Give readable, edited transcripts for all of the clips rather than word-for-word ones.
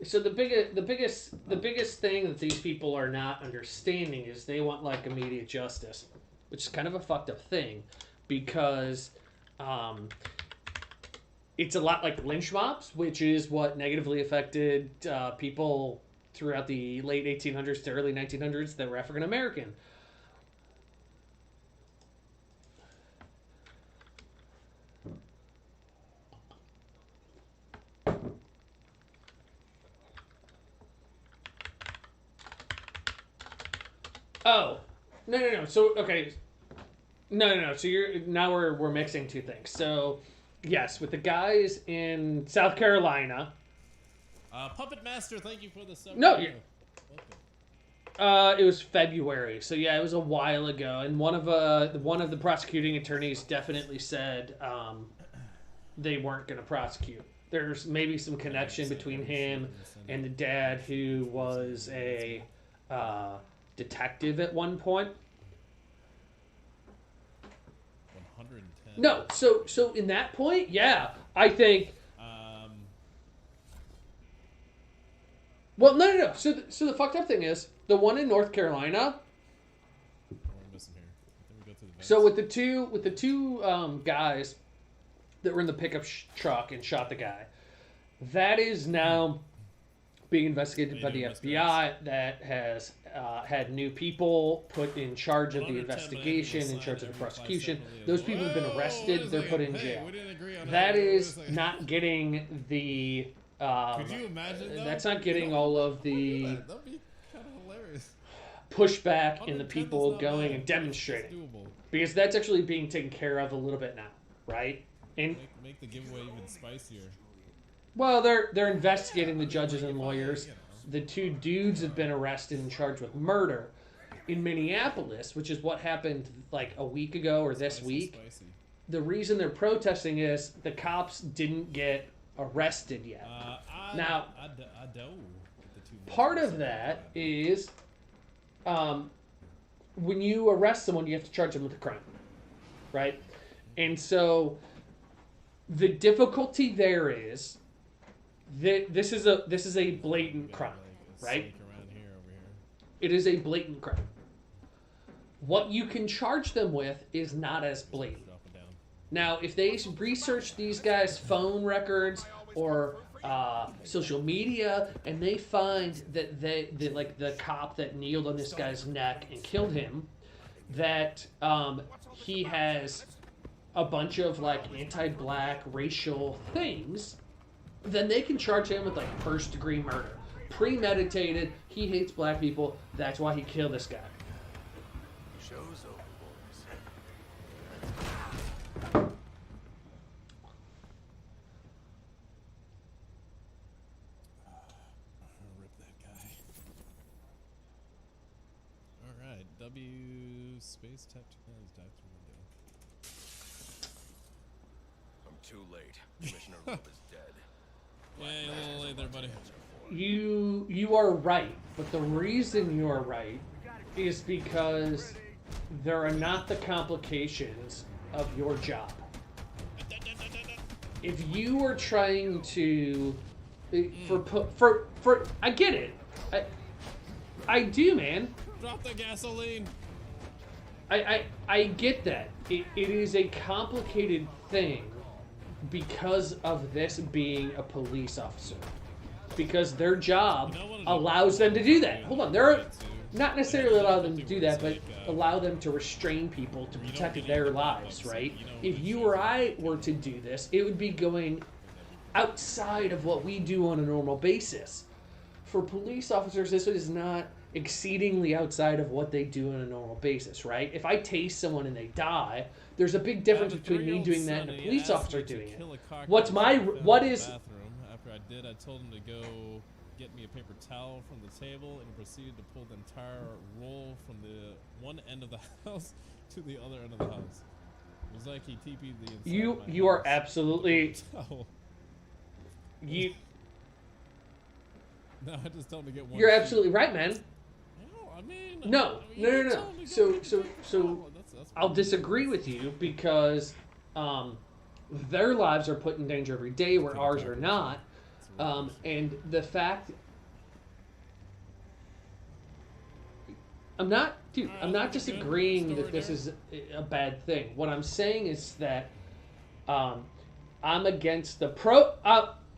So the biggest thing that these people are not understanding is they want like immediate justice, which is kind of a fucked up thing, because um, it's a lot like lynch mobs, which is what negatively affected people throughout the late 1800s to early 1900s that were African American. Oh, no. So okay, no. So you're now we're mixing two things. So yes, with the guys in South Carolina. Puppet Master, thank you for the sub. No, it was February, so yeah, it was a while ago, and one of the prosecuting attorneys definitely said they weren't going to prosecute. There's maybe some connection between him and the dad, who was a detective at one point. 110. No, so in that point, yeah, I think. Well, no. So the fucked up thing is the one in North Carolina. What am I missing here? I think we go to the So with the two guys that were in the pickup truck and shot the guy, that is now being investigated by the FBI. That has had new people put in charge of the investigation, in charge of the prosecution. Those people have been arrested. They're put in jail. That is not getting the. Could you imagine that? That's not getting all of the That'd be kind of hilarious. pushback in the people going and demonstrating. Doable. Because that's actually being taken care of a little bit now, right? And Make the giveaway even spicier. well, they're investigating the judges and lawyers. The two dudes have been arrested and charged with murder in Minneapolis, which is what happened like a week ago or this week. The reason they're protesting is the cops didn't get arrested yet. Now, part of that is when you arrest someone, you have to charge them with a crime, right? And so the difficulty there is that this is a blatant crime, right? It is a blatant crime. What you can charge them with is not as blatant. Now, if they research these guys' phone records or social media, and they find that like the cop that kneeled on this guy's neck and killed him, that he has a bunch of like anti-black racial things, then they can charge him with like first-degree murder, premeditated. He hates black people. That's why he killed this guy. Show's over, boys. Rip that guy. Alright, W space tap to dive through window. I'm too late. Commissioner Love is dead. Yeah, a little late there, buddy. You are right, but the reason you are right is because there are not the complications of your job. If you were trying to, for I get it, I do, man. Drop the gasoline. I get that. It is a complicated thing because of this being a police officer. Because their job allows them to do that. Hold on, they're not necessarily allow them to do that, but allow them to restrain people to protect their lives, right? If you or I were to do this, it would be going outside of what we do on a normal basis. For police officers, this is not exceedingly outside of what they do on a normal basis, right? If I tase someone and they die, there's a big difference between me doing that and a police officer doing it. After I did, I told him to go get me a paper towel from the table and proceeded to pull the entire roll from the one end of the house to the other end of the house. It was like he TP'd the inside. You are absolutely. Oh. You. No, I just told him to get one. You're absolutely right, man. No, I mean. No. So I'll disagree with you because their lives are put in danger every day where ours are not. And the fact, I'm not disagreeing that this is a bad thing. What I'm saying is that I'm against the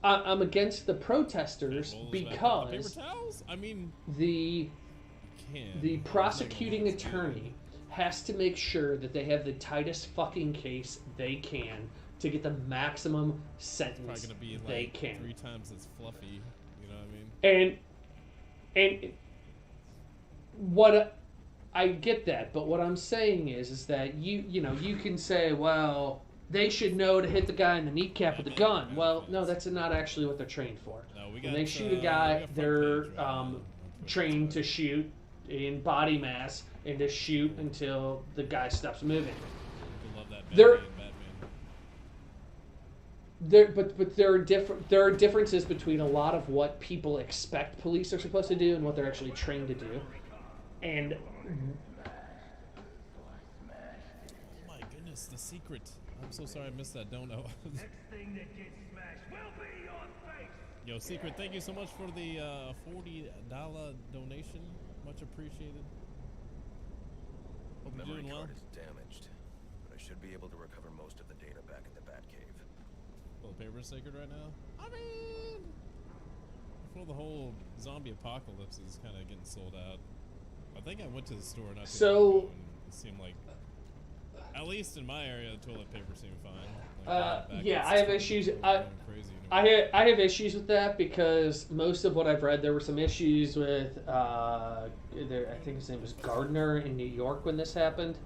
I'm against the protesters because paper towels? I mean, the prosecuting attorney has to make sure that they have the tightest fucking case they can to get the maximum sentence probably gonna be they like can. 3 times as fluffy. You know what I mean? And what I get that, but what I'm saying is that you know you can say, well, they should know to hit the guy in the kneecap with a gun. Well, no, that's not actually what they're trained for. No, When they shoot a guy, they're trained to shoot in body mass and to shoot until the guy stops moving. I love that There- Batman. But there are differences between a lot of what people expect police are supposed to do and what they're actually trained to do. And Oh my goodness, the secret. I'm so sorry I missed that dono. Yo, Secret, thank you so much for the $40 donation. Much appreciated. Hope you're Memory doing well. card is damaged, but I should be able to recover most of the data back in the Batcave. Well, the paper is sacred right now. I mean, I feel the whole zombie apocalypse is kind of getting sold out. I think I went to the store not too long ago and it seemed like, at least in my area, the toilet paper seemed fine. Like, yeah, I have issues. Crazy, I have issues with that because most of what I've read, there were some issues with. I think his name was Gardner in New York when this happened.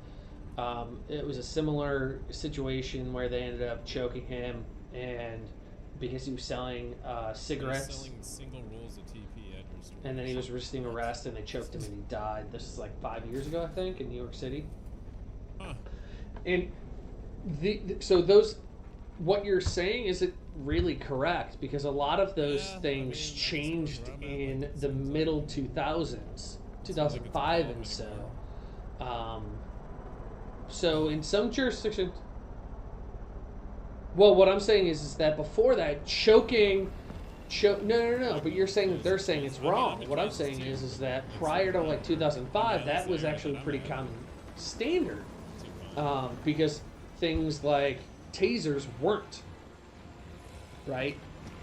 It was a similar situation where they ended up choking him, and because he was selling cigarettes, selling single rolls of TP at your store. and then he was resisting arrest, and they choked him, and he died. This is like 5 years ago, I think, in New York City. Huh. And so those, what you're saying isn't really correct because a lot of those things changed that's where I'm at, in like, the middle 2000s, 2005 and so. So in some jurisdictions, well, what I'm saying is that before that, no, but you're saying that they're saying it's wrong. What I'm saying is that prior to like 2005, that was actually pretty common standard. Because things like tasers weren't, right?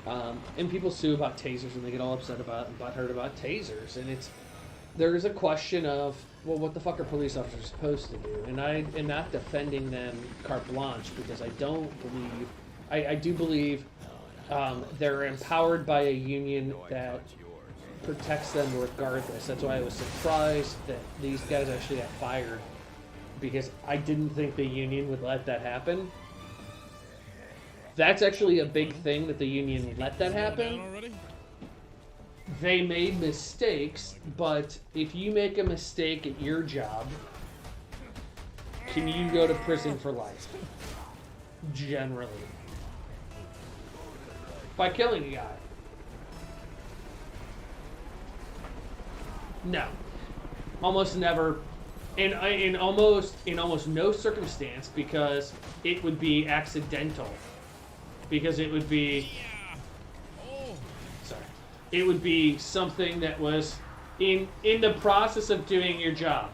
And people sue about tasers and they get all upset about and butthurt about tasers, and there is a question of, well, what the fuck are police officers supposed to do? And I am not defending them carte blanche because I don't believe, I do believe they're empowered by a union that protects them regardless. That's why I was surprised that these guys actually got fired, because I didn't think the union would let that happen. That's actually a big thing that the union let that happen. They made mistakes, but if you make a mistake at your job, can you go to prison for life? Generally. By killing a guy. No. Almost never. In almost no circumstance, because it would be accidental. Because it would be... Sorry. It would be something that was in the process of doing your job.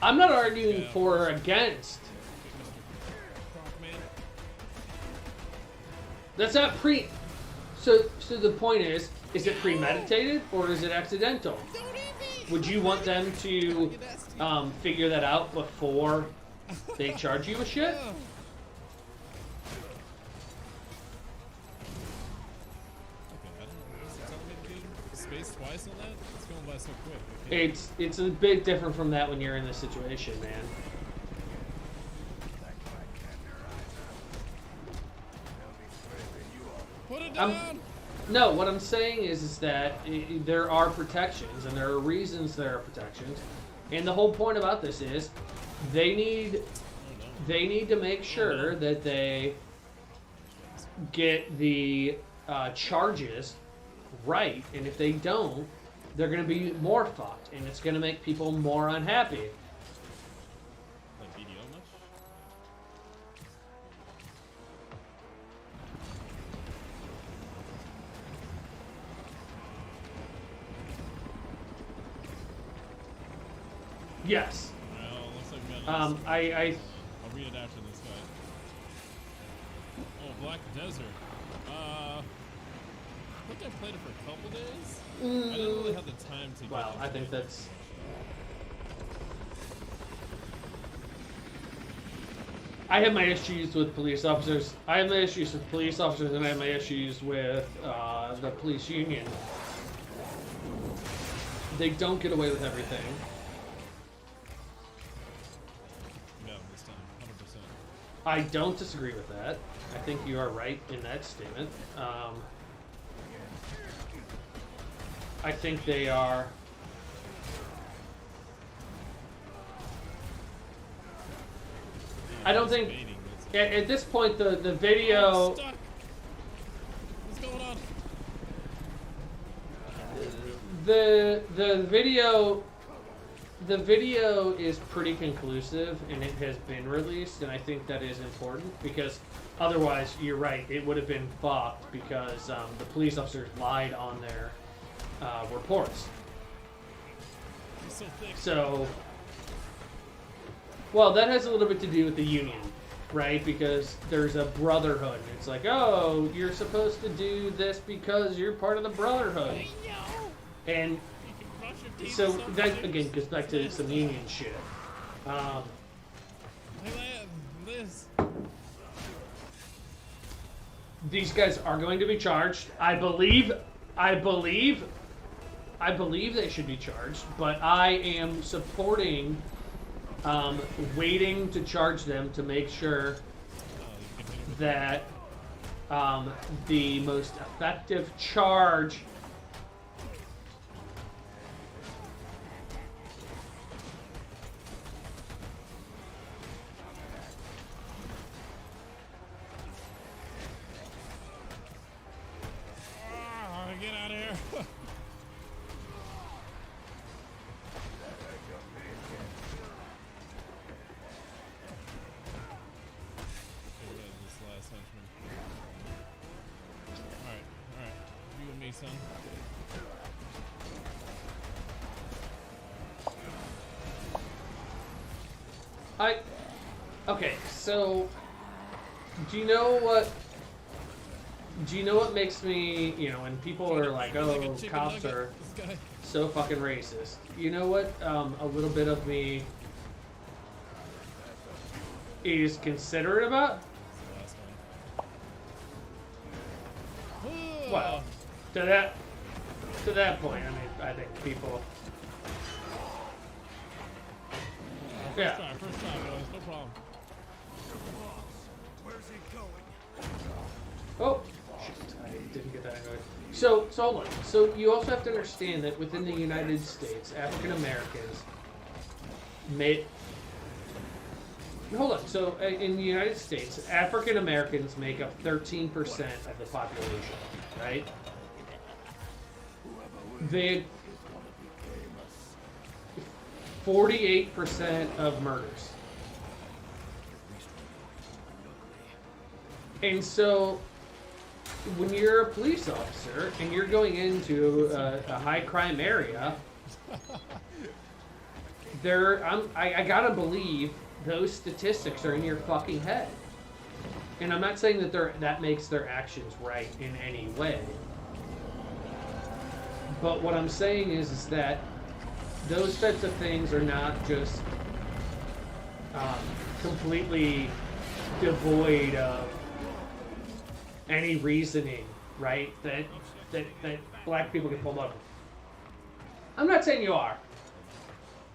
I'm not arguing for or against. That's not pre... So the point is it premeditated or is it accidental? Would you want them to figure that out before they charge you with shit? Space twice on that? It's going by so quick. Okay. It's a bit different from that when you're in this situation, man. Put it down! No, what I'm saying is that there are protections, and there are reasons there are protections, and the whole point about this is they need to make sure that they get the charges right, and if they don't, they're going to be more fucked, and it's going to make people more unhappy. Like BDO much? Yes. Well, looks like we got I'll read it after this guy. Oh, Black Desert. I think I played it for a couple days. I didn't really have the time to. Well, I think that's. I have my issues with police officers. I have my issues with police officers, and I have my issues with the police union. They don't get away with everything. No, this time, 100%. I don't disagree with that. I think you are right in that statement. I think they are. I don't think at this point the video. I'm stuck. What's going on? The video is pretty conclusive, and it has been released, and I think that is important because otherwise, you're right, it would have been fucked because the police officers lied on their reports. It's so thick. So, well, that has a little bit to do with the union, right? Because there's a brotherhood. And it's like, oh, you're supposed to do this because you're part of the brotherhood. And so that again goes back to some union shit. Liz. These guys are going to be charged. I believe they should be charged, but I am supporting waiting to charge them to make sure that the most effective charge Get out of here. Alright. You and me, son. Okay, so do you know what makes me, when people are like, oh, cops are so fucking racist. You know what a little bit of me is considerate about? Well, to that point, I mean, I think people. Yeah. First try, boys. No problem. Where's he going? Oh, shit! I didn't get that anyway. So hold on. So you also have to understand that within the United States, African Americans Hold on. So in the United States, African Americans make up 13% of the population, right? They 48% of murders. And so when you're a police officer and you're going into a high crime area, I gotta believe those statistics are in your fucking head. And I'm not saying that that makes their actions right in any way. But what I'm saying is that those types of things are not just completely devoid of any reasoning, right? That black people get pulled over. I'm not saying you are.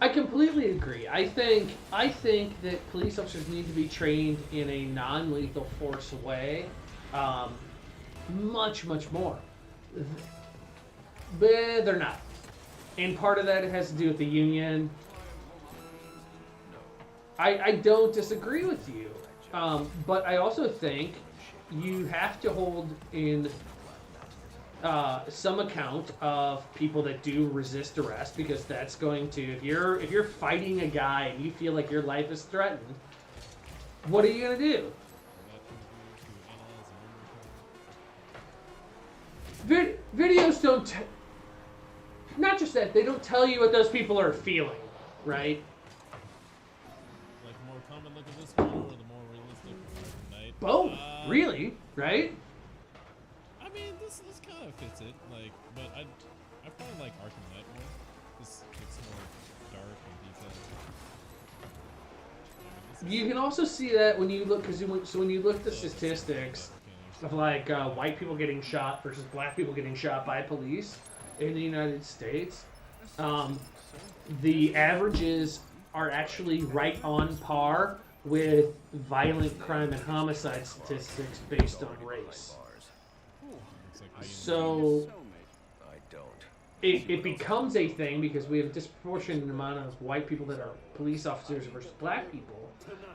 I completely agree. I think that police officers need to be trained in a non-lethal force way, much more. But they're not. And part of that has to do with the union. I don't disagree with you. But I also think you have to hold in some account of people that do resist arrest, because that's going to, if you're fighting a guy and you feel like your life is threatened, what are you going to do? Videos don't... Not just that, they don't tell you what those people are feeling, right? really, right? I mean, this kind of fits it. Like, but I probably like Arkham Knight more. It's more dark and detailed. You can also see that when you look, when you look at the statistics of like white people getting shot versus black people getting shot by police in the United States, the averages are actually right on par with violent crime and homicide statistics based on race. So I don't. it becomes a thing because we have a disproportionate amount of white people that are police officers versus black people.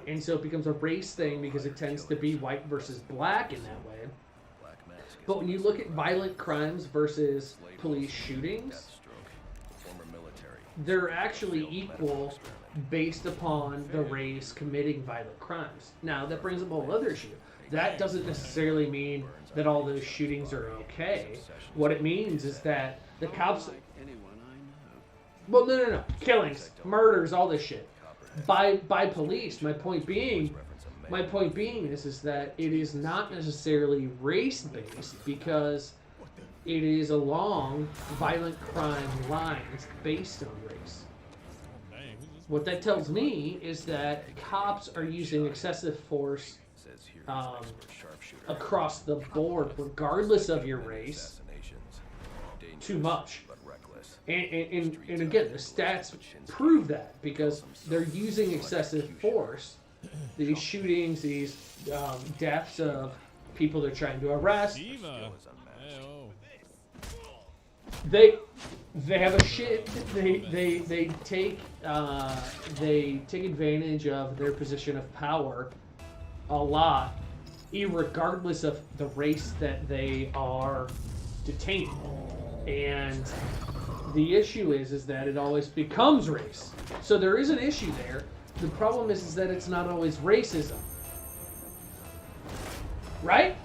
And so it becomes a race thing because it tends to be white versus black in that way. Black Mask is But when you look at violent crimes versus police shootings, Deathstroke, former military. they're actually equal based upon the race committing violent crimes. Now, that brings up a whole other issue. That doesn't necessarily mean that all those shootings are okay. What it means is that the cops... Well, no. Killings, murders, all this shit. By police. My point being is that it is not necessarily race-based because it is along violent crime lines based on race. What that tells me is that cops are using excessive force across the board, regardless of your race, too much. And again, the stats prove that because they're using excessive force. These shootings, these deaths of people they're trying to arrest. Diva. They have a shit. They take advantage of their position of power a lot, irregardless of the race that they are detaining. And the issue is that it always becomes race. So there is an issue there. The problem is that it's not always racism. Right?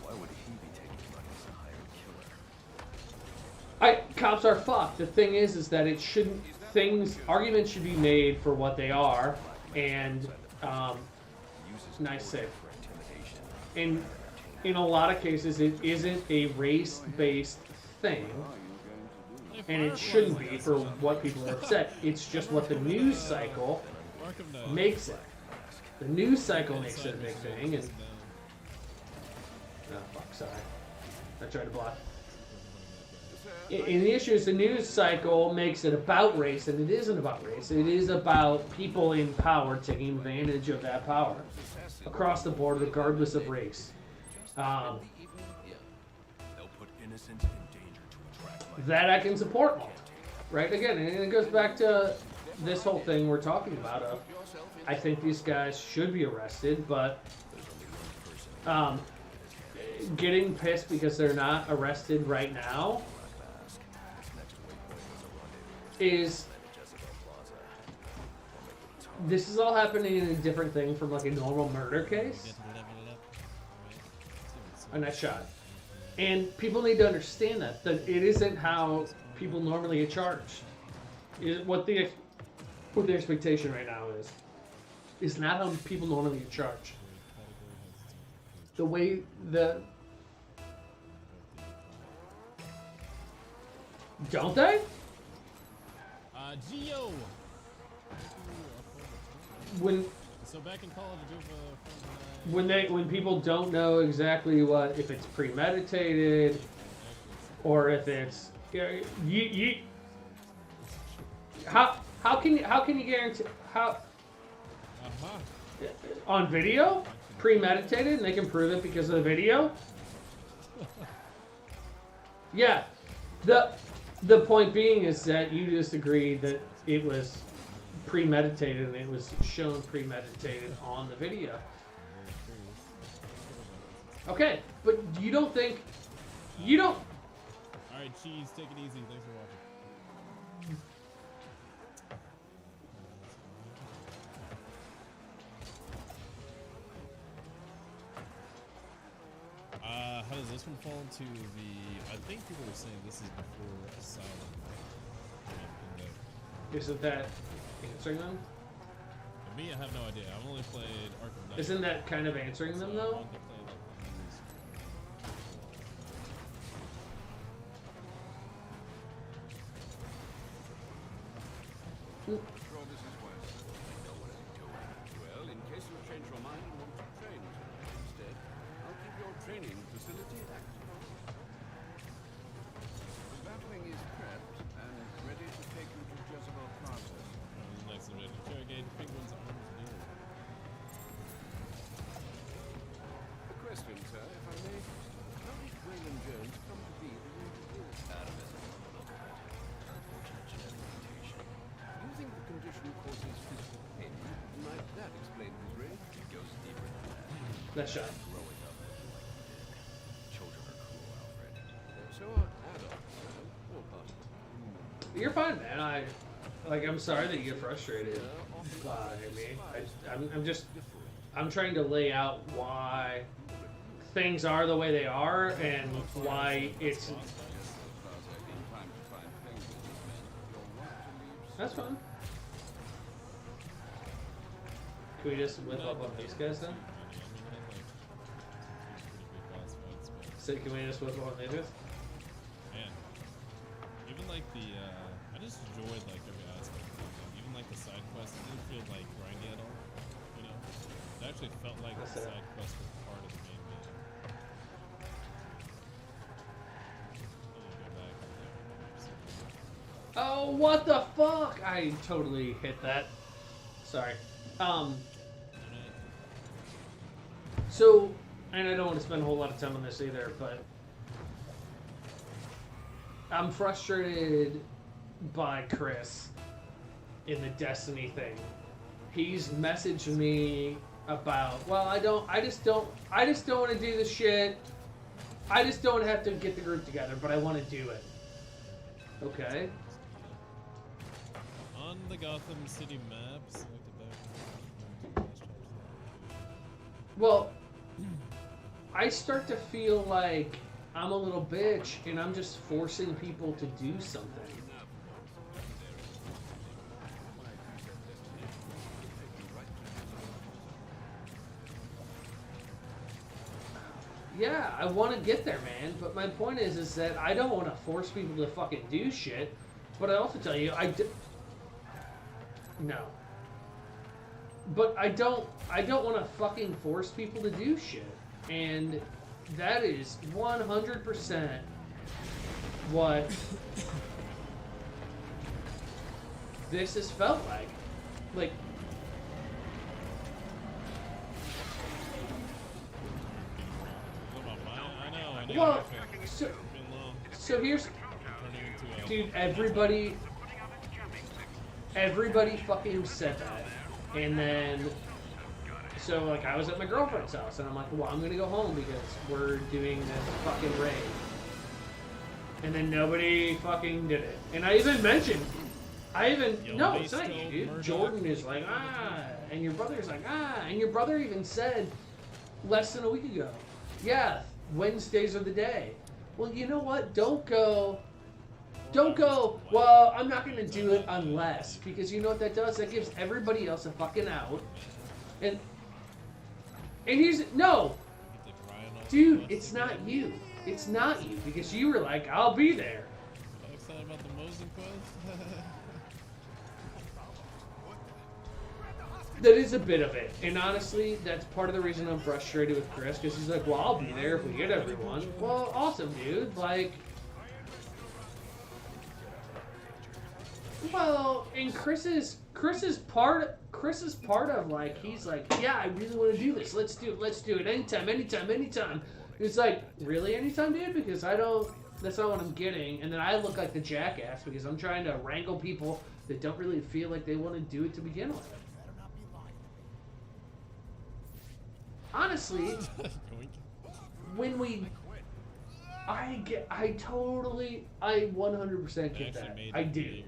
Why would he be taking money as a hired killer? Cops are fucked. The thing is that it shouldn't. Arguments should be made for what they are, and nice save. In a lot of cases, it isn't a race-based thing, and it shouldn't be for what people are upset. It's just what the news cycle makes it. The news cycle makes it a big thing, and oh fuck, sorry, I tried to block. And the issue is the news cycle makes it about race, and it isn't about race. It is about people in power taking advantage of that power across the board, regardless of race. They'll put innocents in danger to attract money. That I can support, right? Again, and it goes back to this whole thing we're talking about. I think these guys should be arrested, but getting pissed because they're not arrested right now is... This is all happening in a different thing from like a normal murder case. A nice shot. And people need to understand that it isn't how people normally get charged. What the expectation right now is not how people normally get charged. The way don't they? Geo. So back in college, when people don't know exactly if it's premeditated or if it's how can you guarantee on video premeditated and they can prove it because of the video? Yeah, the point being is that you just agreed that it was premeditated and it was shown premeditated on the video. Okay, but you don't. Alright, cheese, take it easy. Thanks for watching. How does this one fall into the... I think people were saying this is before Asylum. Isn't that answering them? For me, I have no idea. I've only played Arkham Knight. Isn't that kind of answering them so I though? wanted to play, like, Sure, this is wise. I know what I'm doing. Well, in case you change your mind and want to train tonight instead, I'll keep your training facility active. The battling is prepped and ready to take you to Jezebel Plaza. next to interrogate Penguin's arms dealer. A question, sir, if I may. How did Waylon Jones come to be the way he is? Adam is a little bit. Unfortunate genetic mutation. Do you think the condition causes physical pain? Might that explain his rage? It goes deeper than that. That shot. Growing up like you did. Children are cruel, Alfred. So are adults. All part of it. You're fine, man. I'm sorry that you get frustrated by me. I'm trying to lay out why things are the way they are and why it's. That's fine. Can we just whip up on these guys then? So can we just whip up on these guys? Man, even like I just enjoyed like every aspect of it. Even like the side quests, it didn't feel like grindy at all. You know, it actually felt like the That's it. side quests were part of the main game. Oh, what the fuck! I totally hit that. Sorry. So, and I don't want to spend a whole lot of time on this either, but I'm frustrated by Chris in the Destiny thing. He's messaged me about, well, I just don't want to do this shit. I just don't have to get the group together, but I want to do it. Okay. On the Gotham City map, select the back. Well, I start to feel like I'm a little bitch and I'm just forcing people to do something. Yeah, I want to get there, man, but my point is that I don't want to force people to fucking do shit, but I also tell you, no. But I don't want to fucking force people to do shit. And that is 100% what this has felt like. Like, I know. well, It's been long. so here's, Turning into a dude, everybody fucking said that. And then, so like I was at my girlfriend's house and I'm like, well, I'm gonna go home because we're doing this fucking raid. And then nobody fucking did it. And I even mentioned, no, it's not you, dude. Jordan is like, and your brother's like, and your brother even said less than a week ago, yeah, Wednesdays are the day. Well, you know what? Don't go, well, I'm not going to do it unless, because you know what that does? That gives everybody else a fucking out. And here's, no, dude, it's not you. It's not you, because you were like, I'll be there. Are you excited about the Mosin quest? That is a bit of it. And honestly, that's part of the reason I'm frustrated with Chris, because he's like, well, I'll be there if we get everyone. Well, awesome, dude. Like, well, and Chris is part of, like, he's like, yeah, I really want to do this. Let's do it. Anytime. It's like, really anytime, dude? Because that's not what I'm getting. And then I look like the jackass because I'm trying to wrangle people that don't really feel like they want to do it to begin with. Honestly, when I 100% get that. I do.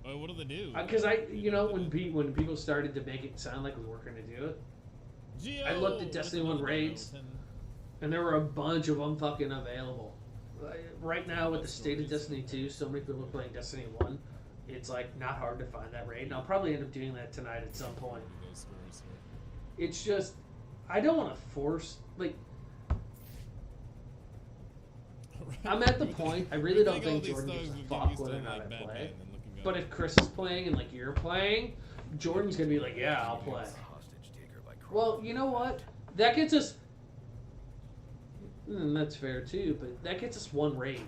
Oh, what do they do? Because when people started to make it sound like we weren't going to do it, I looked at Destiny 1 raids, and there were a bunch of them fucking available. Right now, with the state of Destiny 2, so many people are playing Destiny 1. it's like not hard to find that raid, and I'll probably end up doing that tonight at some point. Those stories here. It's just I don't want to force like. I'm at the point. I really don't think Jordan gives a fuck whether or not I play. But if Chris is playing and like you're playing, Jordan's gonna be like, "Yeah, I'll play." Well, you know what? That gets us. That's fair too, but that gets us one raid.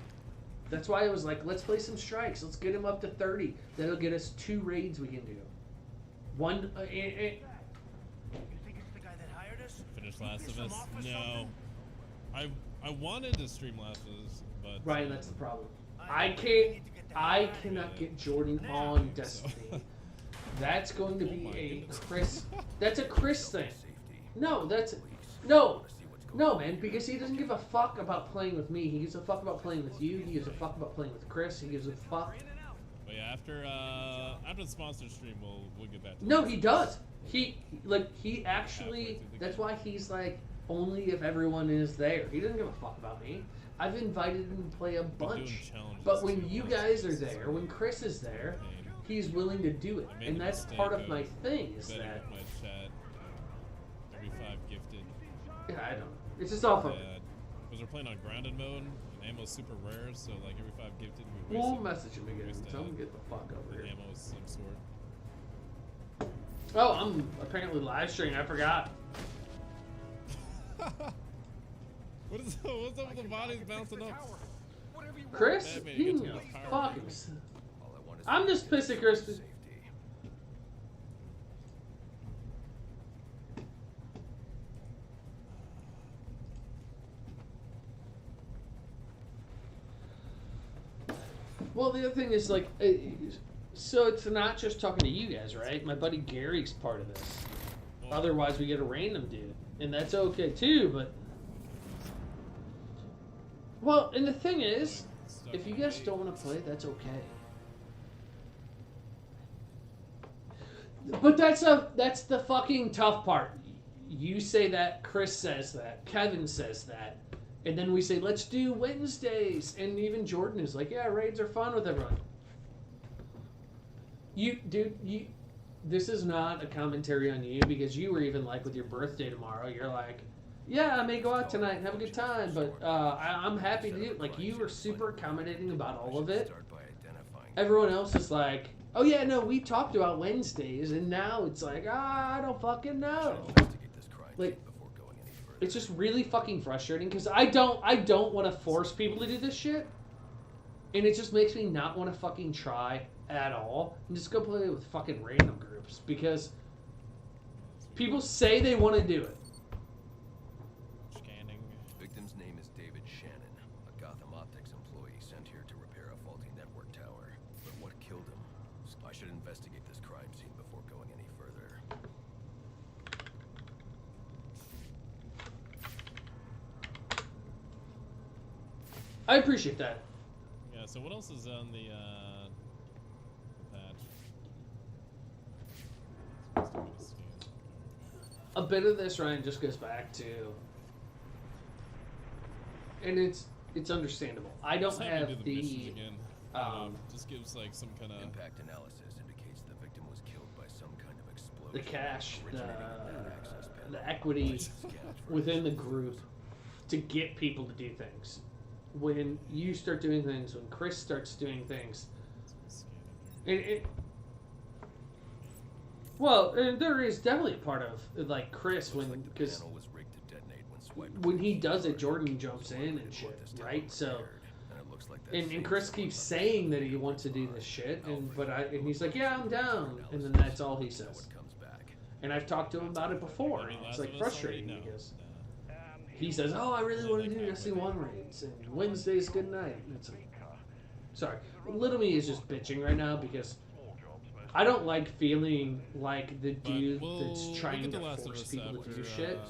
That's why I was like, let's play some strikes. Let's get him up to 30. That'll get us 2 raids we can do. One. You think it's the guy that hired us? Finish Last of Us? No. I wanted to stream Last of Us, but Ryan, that's the problem. I cannot get Jordan on Destiny. That's going to be a Chris. That's a Chris thing. No, no, man, because he doesn't give a fuck about playing with me. He gives a fuck about playing with you. He gives a fuck about playing with Chris. He gives a fuck. But yeah, after the sponsor stream, we'll get back to No, that. he does. He actually. That's why he's like only if everyone is there. He doesn't give a fuck about me. I've invited him to play a bunch, but when you guys are there, when Chris is there, he's willing to do it, and that's part of my thing. Is that my chat every 5 gifted. yeah, I don't. It's just awful. Because we're playing on grounded mode, and ammo's super rare, so like every 5 gifted, we We'll waste message him again and tell him to get the fuck over here. ammo of some sort. Oh, I'm apparently live streaming. I forgot. What's up with the bodies bouncing up? Chris, Batman you gets can all go the fuck power. himself. I'm just pissed at Chris. Well, the other thing is like, so it's not just talking to you guys, right? My buddy Gary's part of this. Well, Otherwise, we get a random dude, and that's okay too. But well, and the thing is, if you guys don't want to play, that's okay. But that's the fucking tough part. You say that, Chris says that, Kevin says that, and then we say let's do Wednesdays, and even Jordan is like, yeah, raids are fun with everyone. This is not a commentary on you because you were even like with your birthday tomorrow. You're like, yeah, I may go out tonight and have a good time, but I'm happy to do it. Like you were super accommodating about all of it. Everyone else is like, oh yeah, no, we talked about Wednesdays, and now it's like, I don't fucking know. Like, it's just really fucking frustrating because I don't want to force people to do this shit, and it just makes me not want to fucking try at all and just go play with fucking random groups because people say they want to do it. Scanning. Victim's name is David Shannon, a Gotham Optics employee sent here to repair a faulty network tower. But what killed him? I should investigate this crime scene before going any further. I appreciate that. Yeah. So what else is on the patch? A bit of this, Ryan, just goes back to, and it's understandable. I don't have do the missions again. Just gives like some kind of Impact analysis indicates the victim was killed by some kind of explosion. the cash, originating in that access panel. the equity Scans for within the group to get people to do things. When you start doing things, when Chris starts doing things, and there is definitely a part of like Chris when like the because panel was rigged to detonate when swiped. when he does it, Jordan jumps in and shit, right? So. And it looks like that And same Chris symbol keeps has saying that been he wants to do this shit, and he's like, Alfred yeah, I'm down, and then that's all he says. what comes back. And I've talked to him about it before, and it's like frustrating because he says, oh, I really want to do Destiny 1 raids, and Wednesday's good night. And it's like, sorry, little me is just bitching right now because I don't like feeling like the dude that's trying to force people to do shit.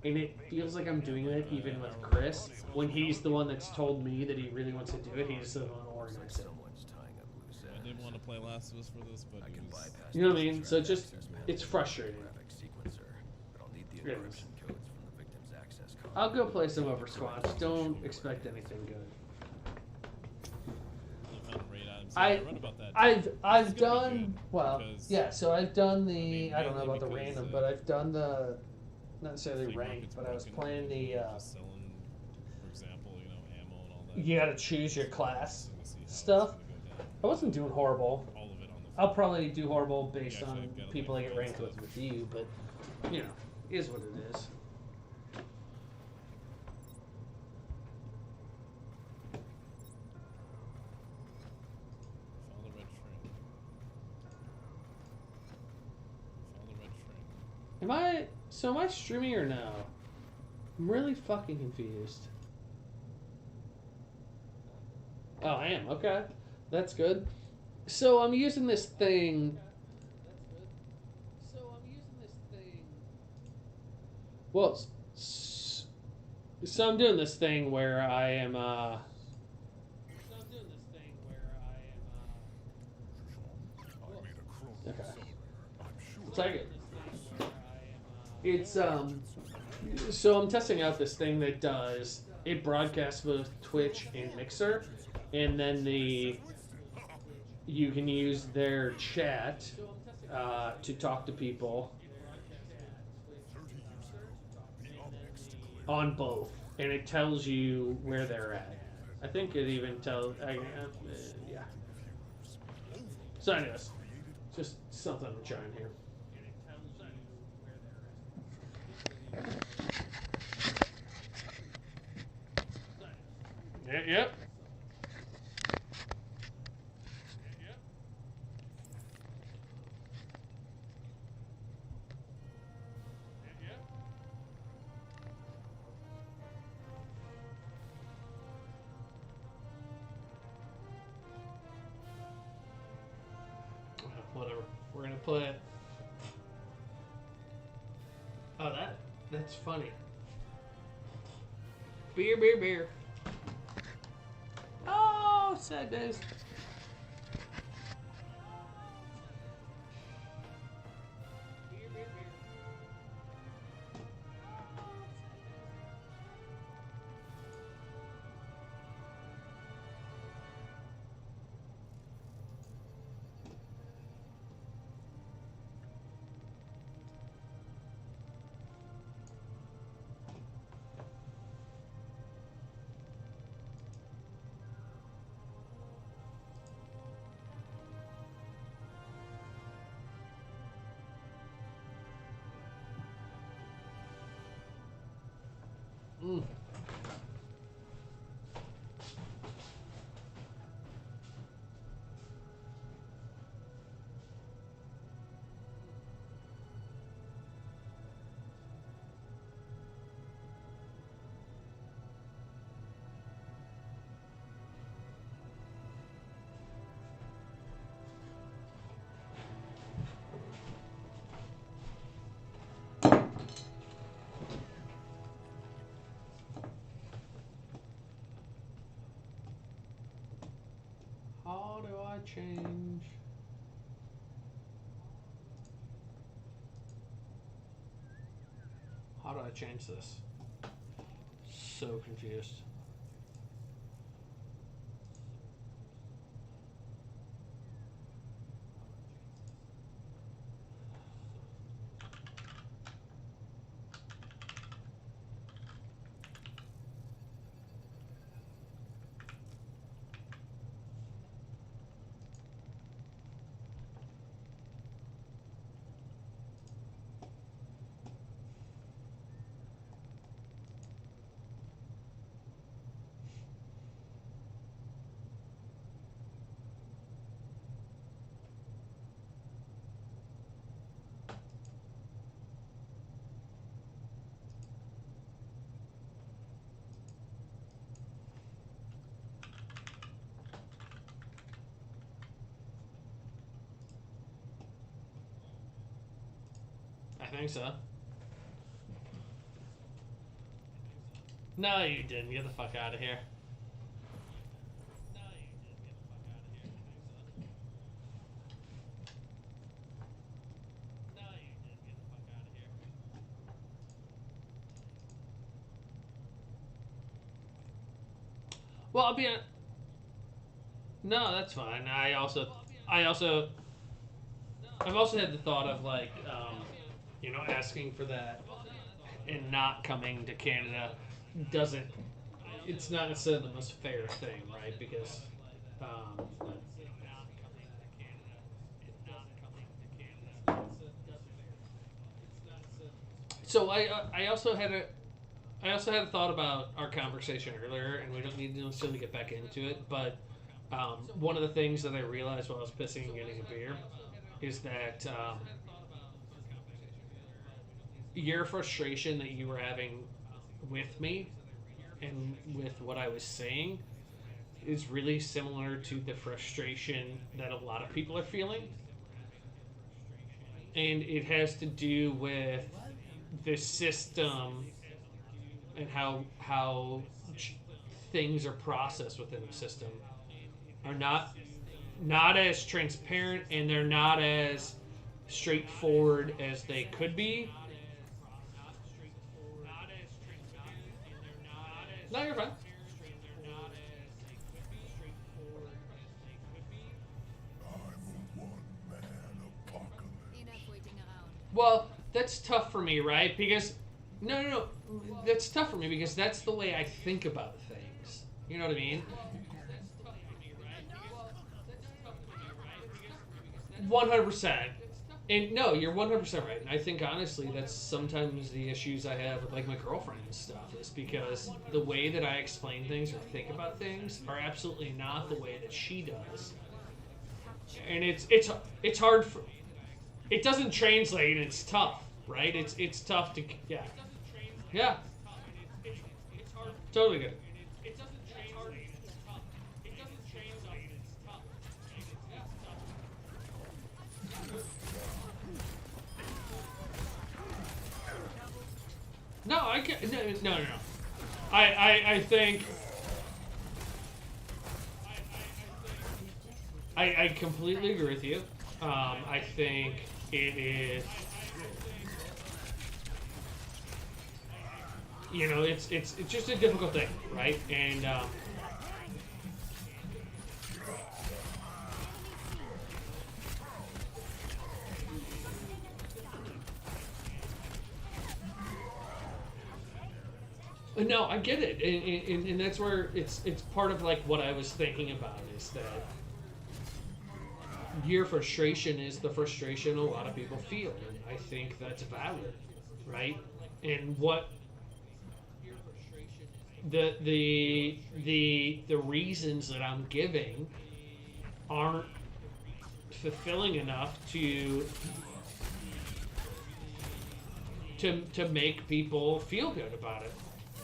And it feels like I'm doing it even with Chris. When he's the one that's told me that he really wants to do it, he's the one organizing it. Someone's tying up loose I ends. didn't want to play Last of Us for this, but I it can was, bypass You know what I the mean? So extract just, access panel it's with frustrating. graphic sequencer, but I'll need the It is. encryption codes from the victim's access card. I'll go play some Oversquatch. Don't expect anything good. I found raid items So I read about that. I've gonna be done good well, because, yeah. So I've done the mean, I don't know mainly about the because, random, but I've done the not necessarily flea ranked, market's but I was broken, playing and the. they're just selling, for example, ammo and all that. You got to choose your So class interesting to see how it's stuff. gonna go down. I wasn't doing horrible. All of it on the I'll floor. probably do horrible based Yeah, on actually, I've got, people I like, get ranked stuff. with you, but is what it is. Follow the red train. Follow the red train. Am I streaming or no? I'm really fucking confused. Oh, I am. Okay. That's good. So I'm using this thing. Well, so I'm doing this thing where I am. Okay. Take it. It's So I'm testing out this thing that does it broadcasts both Twitch and Mixer, and then you can use their chat to talk to people on both, and it tells you where they're at. I think it even tells. Yeah. So, anyways, just something I'm trying here. Yep. Whatever. We're gonna put. Oh, that's funny. Beer. Oh, sad days. Mm. How do I change? How do I change this? So confused. I think so. No, you didn't. Get the fuck out of here. Well, No, that's fine. I've also had the thought of like, asking for that and not coming to Canada doesn't. It's not necessarily the most fair thing, right? Because, um, so I also had a thought about our conversation earlier, and we don't need to necessarily get back into it. But one of the things that I realized while I was pissing and getting a beer is that your frustration that you were having with me and with what I was saying is really similar to the frustration that a lot of people are feeling. And it has to do with the system and how things are processed within the system are not as transparent, and they're not as straightforward as they could be. No, you're fine. Enough waiting around. Well, that's tough for me, right? Because no. That's tough for me because that's the way I think about things. You know what I mean? 100%. And no, you're 100% right. And I think honestly, that's sometimes the issues I have with like my girlfriend and stuff is because the way that I explain things or think about things are absolutely not the way that she does. And it's hard for it doesn't translate and it's tough, right? It's tough to yeah. Totally good. No, I can't. No. I think. I completely agree with you. I think it is. It's just a difficult thing, right? And no, I get it, and that's where it's part of like what I was thinking about is that your frustration is the frustration a lot of people feel, and I think that's valid, right? And what the reasons that I'm giving aren't fulfilling enough to make people feel good about it.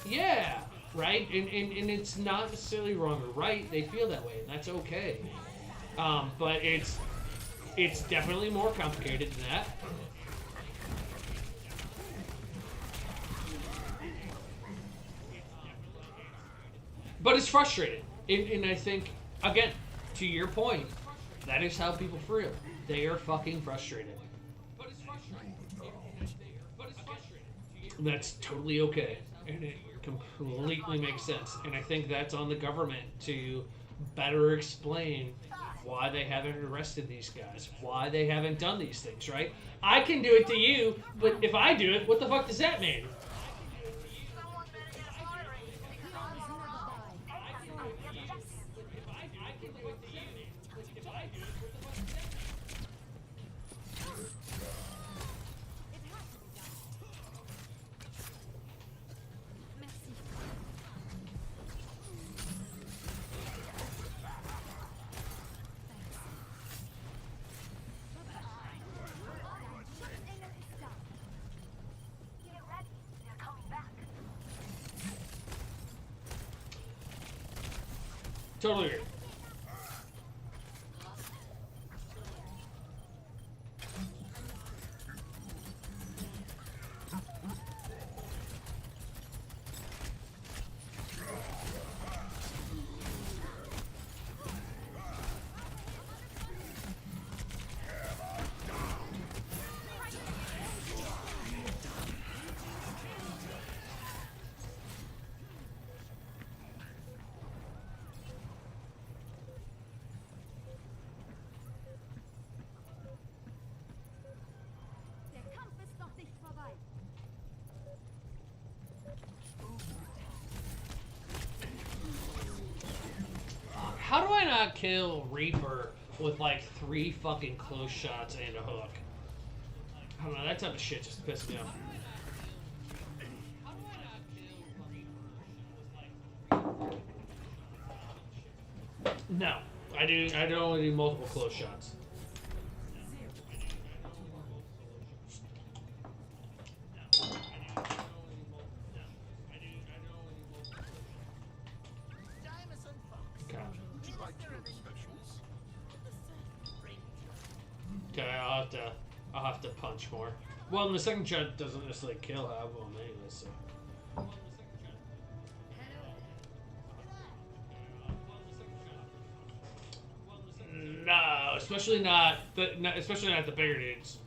Yeah, right? And it's not necessarily wrong or right. They feel that way, and that's okay. But it's definitely more complicated than that. But it's frustrating. And I think, again, to your point, that is how people feel. They are fucking frustrated. That's totally okay. And it completely makes sense. And I think that's on the government to better explain why they haven't arrested these guys, why they haven't done these things, right? I can do it to you, but if I do it, what the fuck does that mean? Totally agree. How do I not kill Reaper with like 3 fucking close shots and a hook? I don't know, that type of shit just pisses me off. No, I do only do multiple close shots. Okay, I'll have to punch more. Well, the second shot doesn't necessarily kill half of them anyway, so. No, especially not the bigger dudes.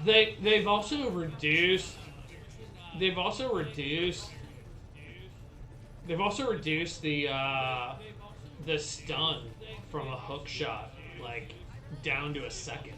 They've also reduced the stun from a hook shot like down to a second.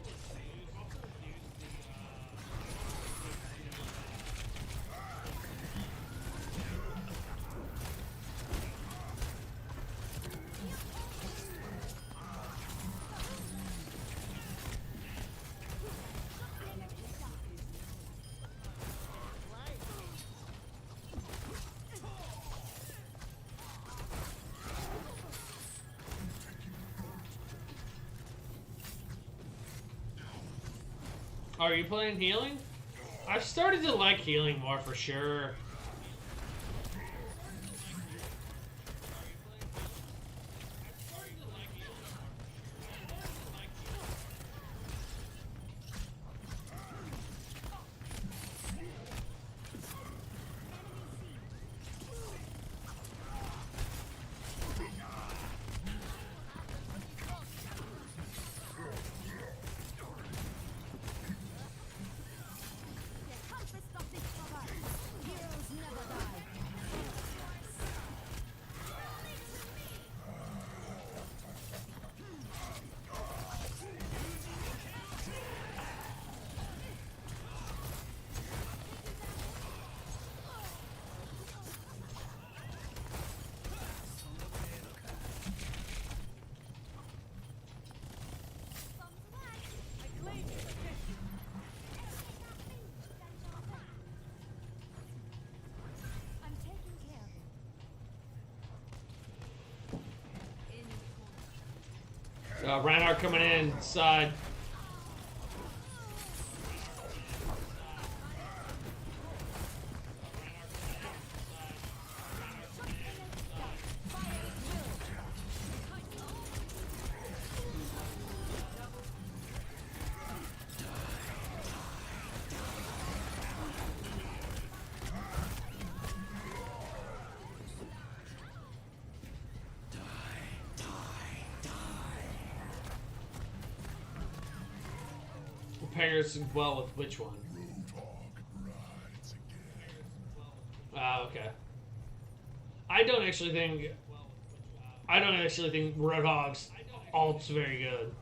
Are you playing healing? I've started to like healing more for sure. Reinhardt coming in side. Pairs well with which one? Okay. I don't actually think Roadhog's ult's very good.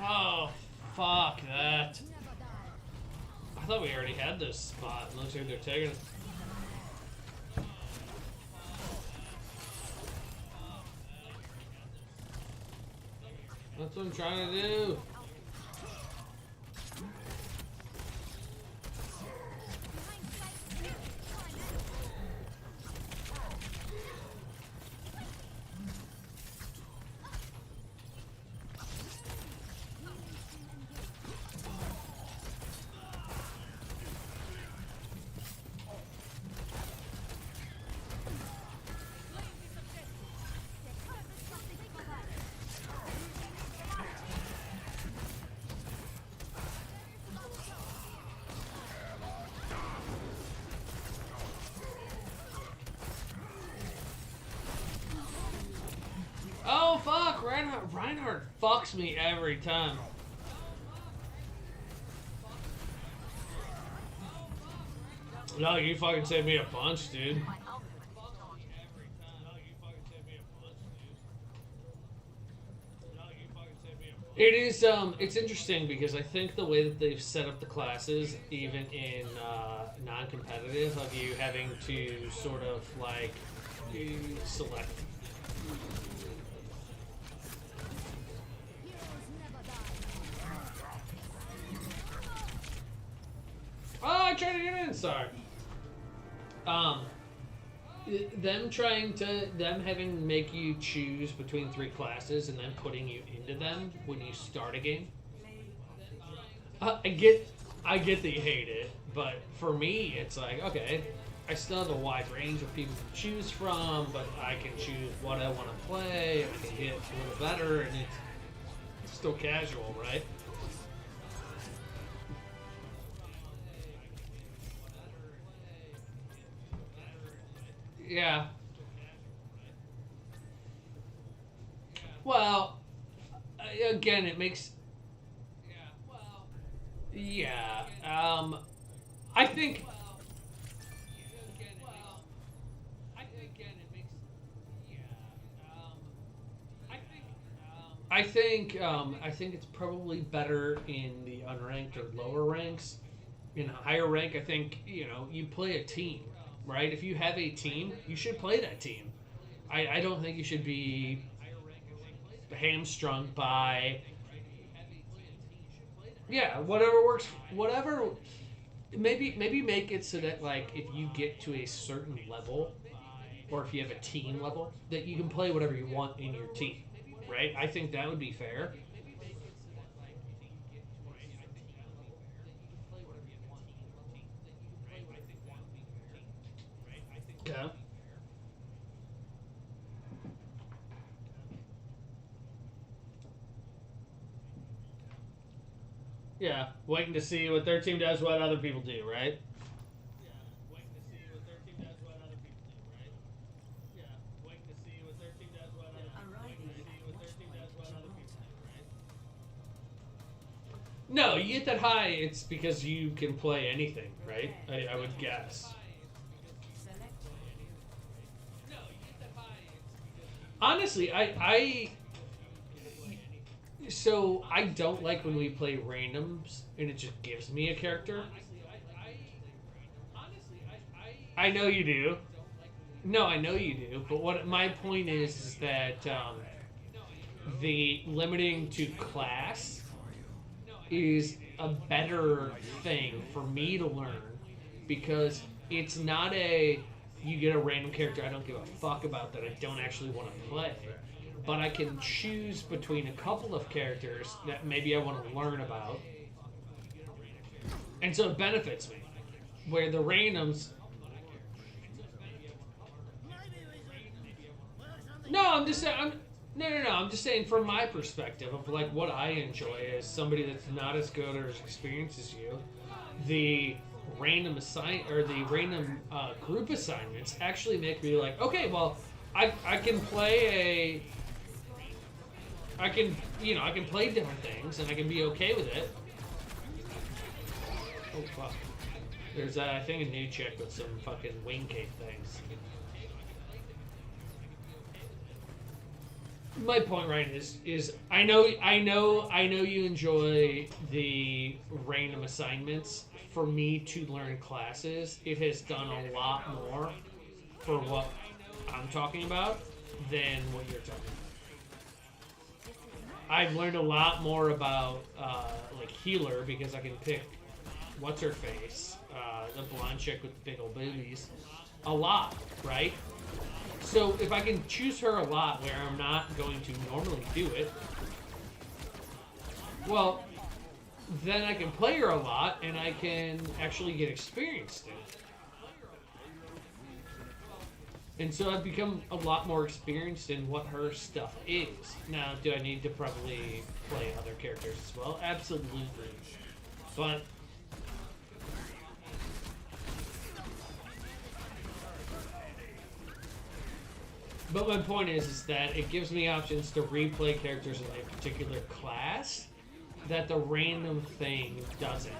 Oh, fuck that. I thought we already had this spot. Looks like they're taking it. That's what I'm trying to do. Reinhardt fucks me every time. No, you fucking saved me a bunch, dude. It is, it's interesting because I think the way that they've set up the classes, even in non-competitive, of you having to sort of like select. Oh, I tried to get in. Sorry. Them having make you choose between 3 classes and then putting you into them when you start a game. I get that you hate it, but for me, it's like, okay, I still have a wide range of people to choose from, but I can choose what I want to play, and I can get a little better, and it's still casual, right? Yeah. Well, again, it makes. Yeah. I think. I think it's probably better in the unranked or lower ranks. In a higher rank, I think you play a team, right? If you have a team, you should play that team. I don't think you should be hamstrung by. Yeah, whatever works. Whatever. Maybe make it so that like if you get to a certain level, or if you have a team level, that you can play whatever you want in your team, right? I think that would be fair. Yeah. Yeah, waiting to see what their team does, what other people do, right? No, you get that high, it's because you can play anything, right? I would guess. Honestly, so I don't like when we play randoms and it just gives me a character. I know you do. No, I know you do. But what my point is that the limiting to class is a better thing for me to learn because it's not a you get a random character I don't give a fuck about that I don't actually want to play, but I can choose between a couple of characters that maybe I want to learn about, and so it benefits me. Where the randoms. No, I'm just saying. No. I'm just saying from my perspective of like what I enjoy as somebody that's not as good or as experienced as you, the random group assignments actually make me like, okay, well, I can play I can play different things and I can be okay with it. Oh fuck! There's I think a new chick with some fucking wing cape things. My point, Ryan, is I know you enjoy the random assignments. For me to learn classes, it has done a lot more for what I'm talking about than what you're talking about. I've learned a lot more about like healer because I can pick what's her face, the blonde chick with the big old boobies, a lot, right? So if I can choose her a lot where I'm not going to normally do it, well, then I can play her a lot and I can actually get experienced in it. And so I've become a lot more experienced in what her stuff is. Now, do I need to probably play other characters as well? Absolutely. But But my point is that it gives me options to replay characters in a particular class that the random thing doesn't.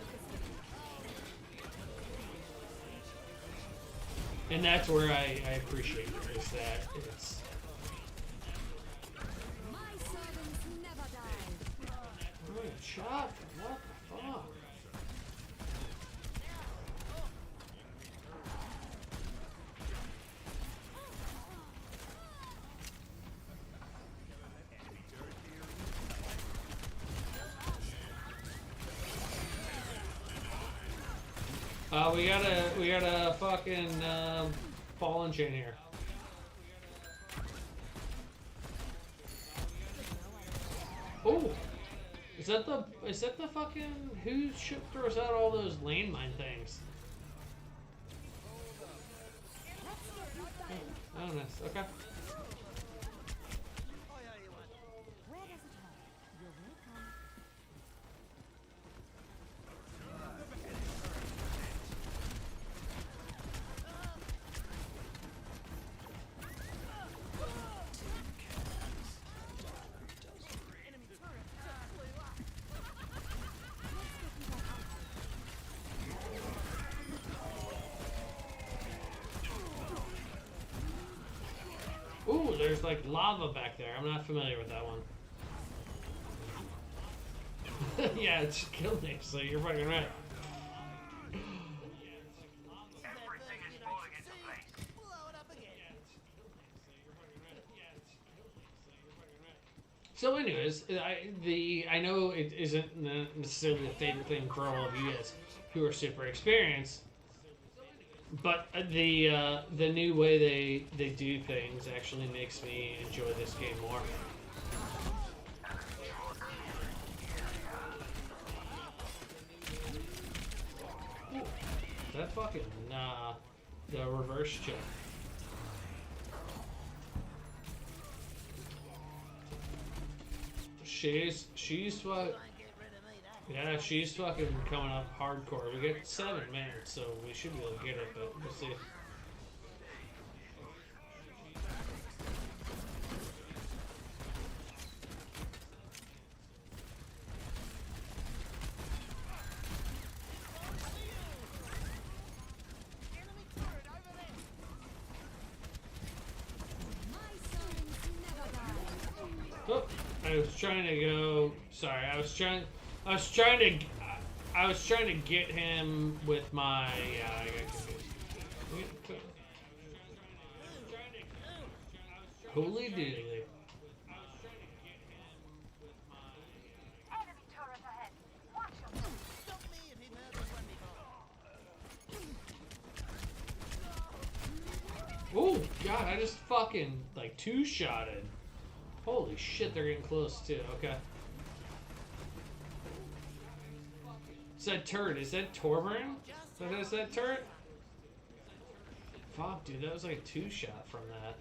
And that's where I appreciate it, is that it's... My servants never die. Oh, shot? What the fuck? We got a fucking fallen chain here. Oh, is that the fucking whose ship throws out all those landmine things? Oh, nice. Okay. Where does it hurt? You're welcome. Ooh, there's like lava back there. I'm not familiar with that one. Yeah, it's killed me, so you're fucking right. Everything is falling into place. Blow it up again. So, anyways, I know it isn't necessarily a favorite thing for all of you guys who are super experienced, but the new way they do things actually makes me enjoy this game more. Ooh, that fucking the reverse check. She's what? Yeah, she's fucking coming up hardcore. We get 7 minutes, so we should be able to get it, but we'll see. My servants never die. Oh, I was trying to go. Sorry, I was trying to get him with my. Yeah, I got confused. Holy doodly. Enemy turret ahead. Watch him. Stop me if he murders one before. Oh god, I just fucking like 2-shotted. Holy shit, they're getting close too. Okay. Is that turret? Is that Torbjorn? Is that turret? Fuck, dude, that was like a 2-shot from that.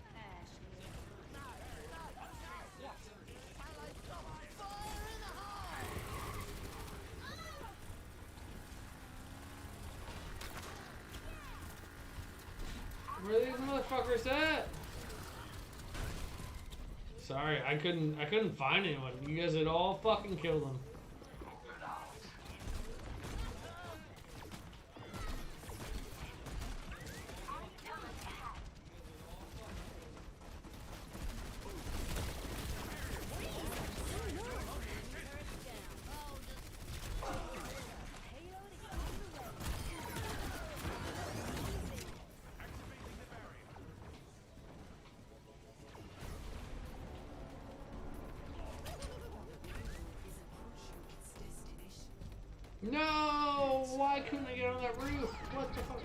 Where are these motherfuckers at? Sorry, I couldn't find anyone. You guys had all fucking killed them. No! Why couldn't I get on that roof? What the fuck?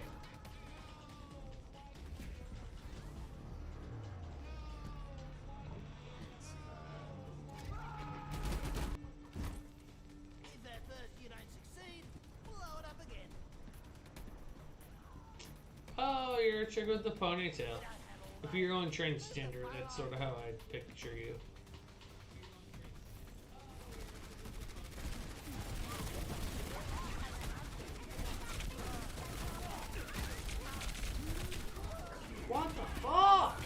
If at first you don't succeed, blow it up again. Oh, you're a chick with the ponytail. If you're going transgender, that's sort of how I picture you. What the fuck?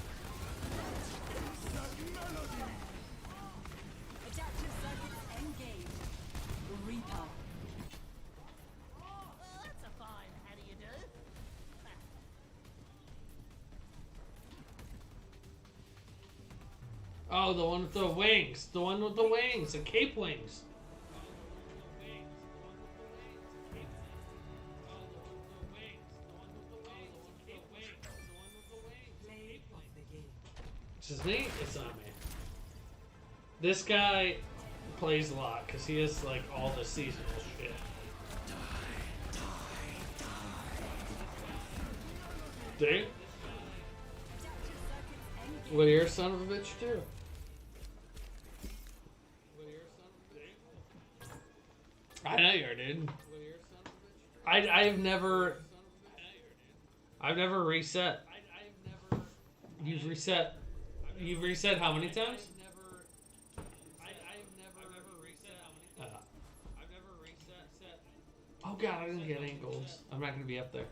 Oh, the one with the wings. The one with the wings. The cape wings. Which is me? It's not me. This guy plays a lot because he has like all the seasonal shit. Dude? What you're a son of a bitch too? I know you are, dude. I've never reset. You've reset. You've reset how many times? Oh god, I didn't get any golds. I'm not gonna be up there.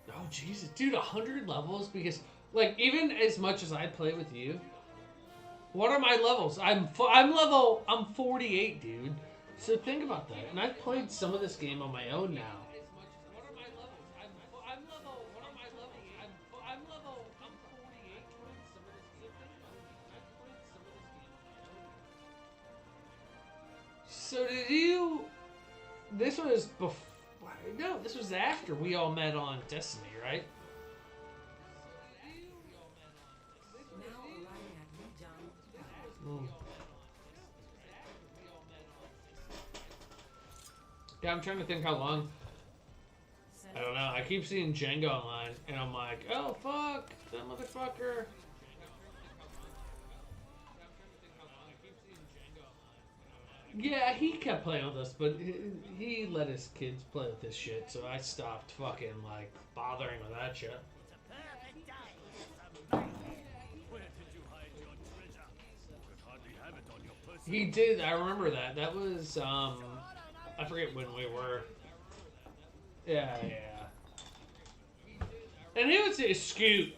Oh Jesus, dude, 100 levels because, like, even as much as I play with you, what are my levels? I'm 48, dude. So think about that. And I've played some of this game on my own now. So did you? This was before. No, this was after we all met on Destiny, right? Mm. Yeah, I'm trying to think how long. I don't know. I keep seeing Django online, and I'm like, oh fuck, that motherfucker. Yeah, he kept playing with us, but he let his kids play with this shit, so I stopped fucking, like, bothering with that shit. He did, I remember that. That was, I forget when we were. Yeah. And he would say Scoot.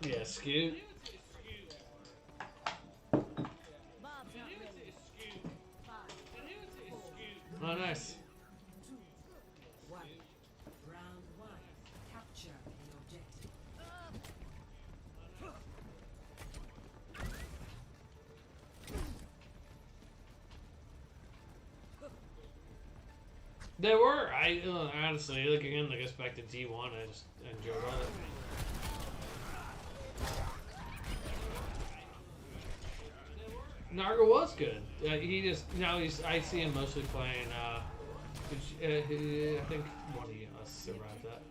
Yeah, Scoot. Oh, nice. Round one. Capture the objective. They were. I honestly, looking in, like, back to D1, I just enjoyed it. Narga was good. He just I see him mostly playing. I think one of us arrived at.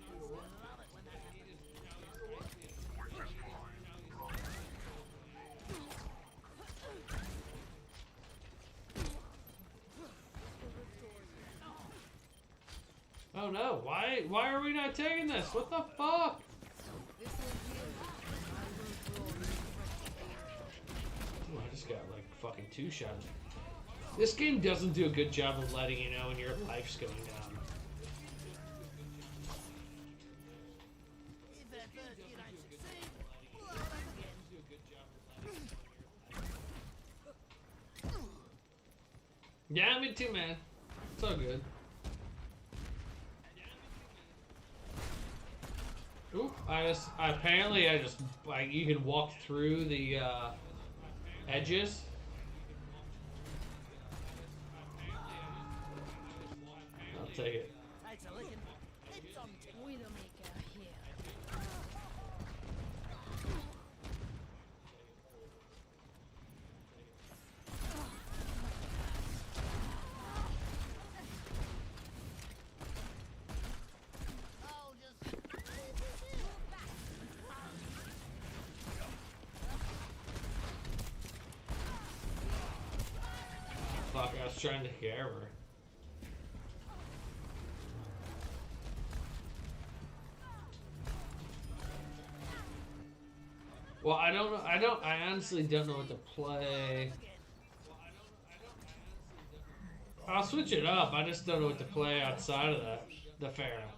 Oh no! Why are we not taking this? What the fuck? Ooh, I just got like fucking 2 shots. This game doesn't do a good job of letting you know when your life's going down. Yeah, me too, man. It's all good. Oop, apparently I just, like, you can walk through the, edges. I'll take it. Fuck, I was trying to hear her. Well, I honestly don't know what to play. I'll switch it up, I just don't know what to play outside of that. The Pharaoh.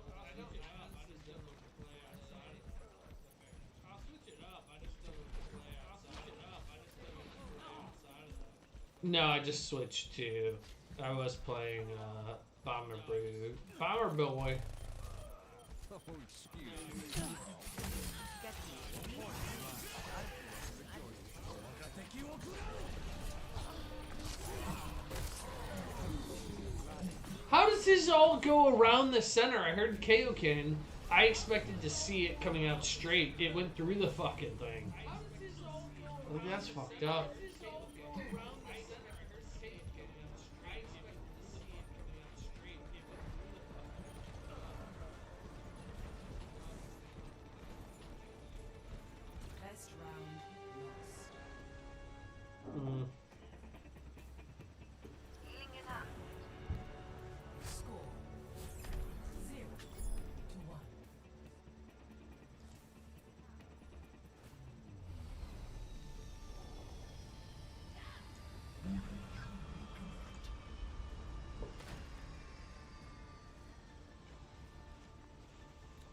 No, I just switched to. I was playing Bomber Brew. Bomber Boy. Oh, excuse me. How does this all go around the center? I heard Kaioken. I expected to see it coming out straight. It went through the fucking thing. Like, that's fucked up. Best round lost. Mm. Healing it up. Score 0-1.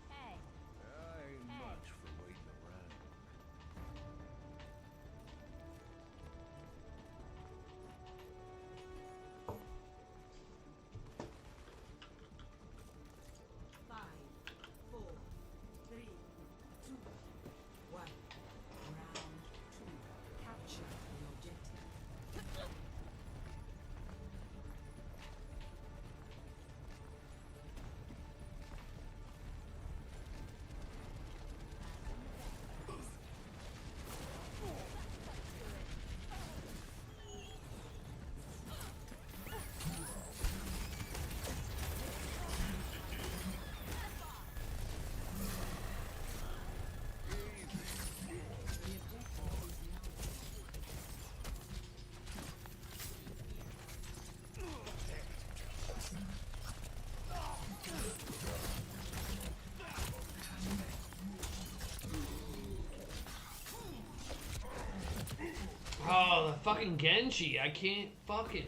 Hey. I ain't much for waiting around. Five, 4, 3, 2, 1. Round 2. Capture the objective. Oh, the fucking Genji. I can't fucking.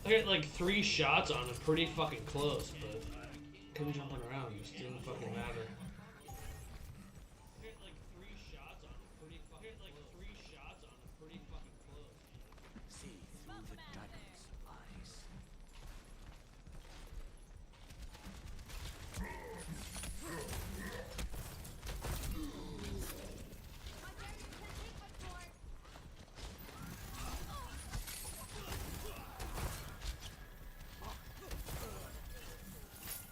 I hit like 3 shots on him pretty fucking close, but him jumping around just didn't fucking matter. Hit like 3 shots on him pretty fucking close. See through the dragon's eyes.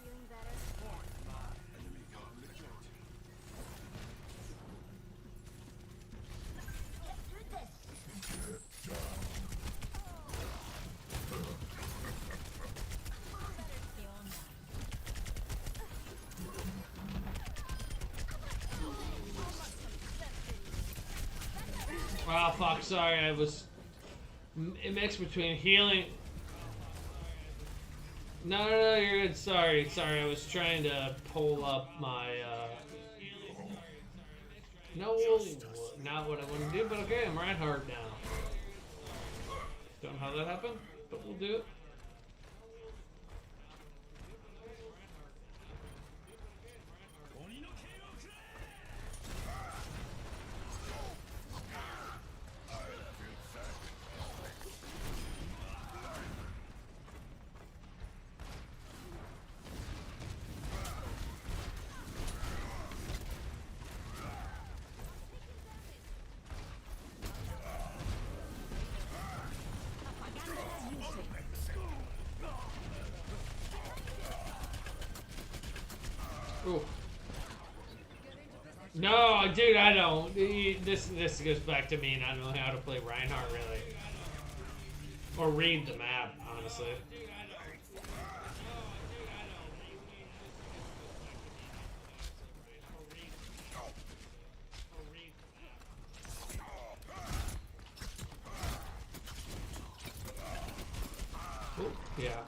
Feeling better? Enemy conflict. Oh fuck, sorry, I was mixed between healing. No, you're good. Sorry, I was trying to pull up my. No, not what I want to do, but okay, I'm Reinhardt now. Don't know how that happened, but we'll do it. Ooh. No, dude, I don't. This goes back to me not knowing how to play Reinhardt, really. Or read the map, honestly. Ooh, yeah.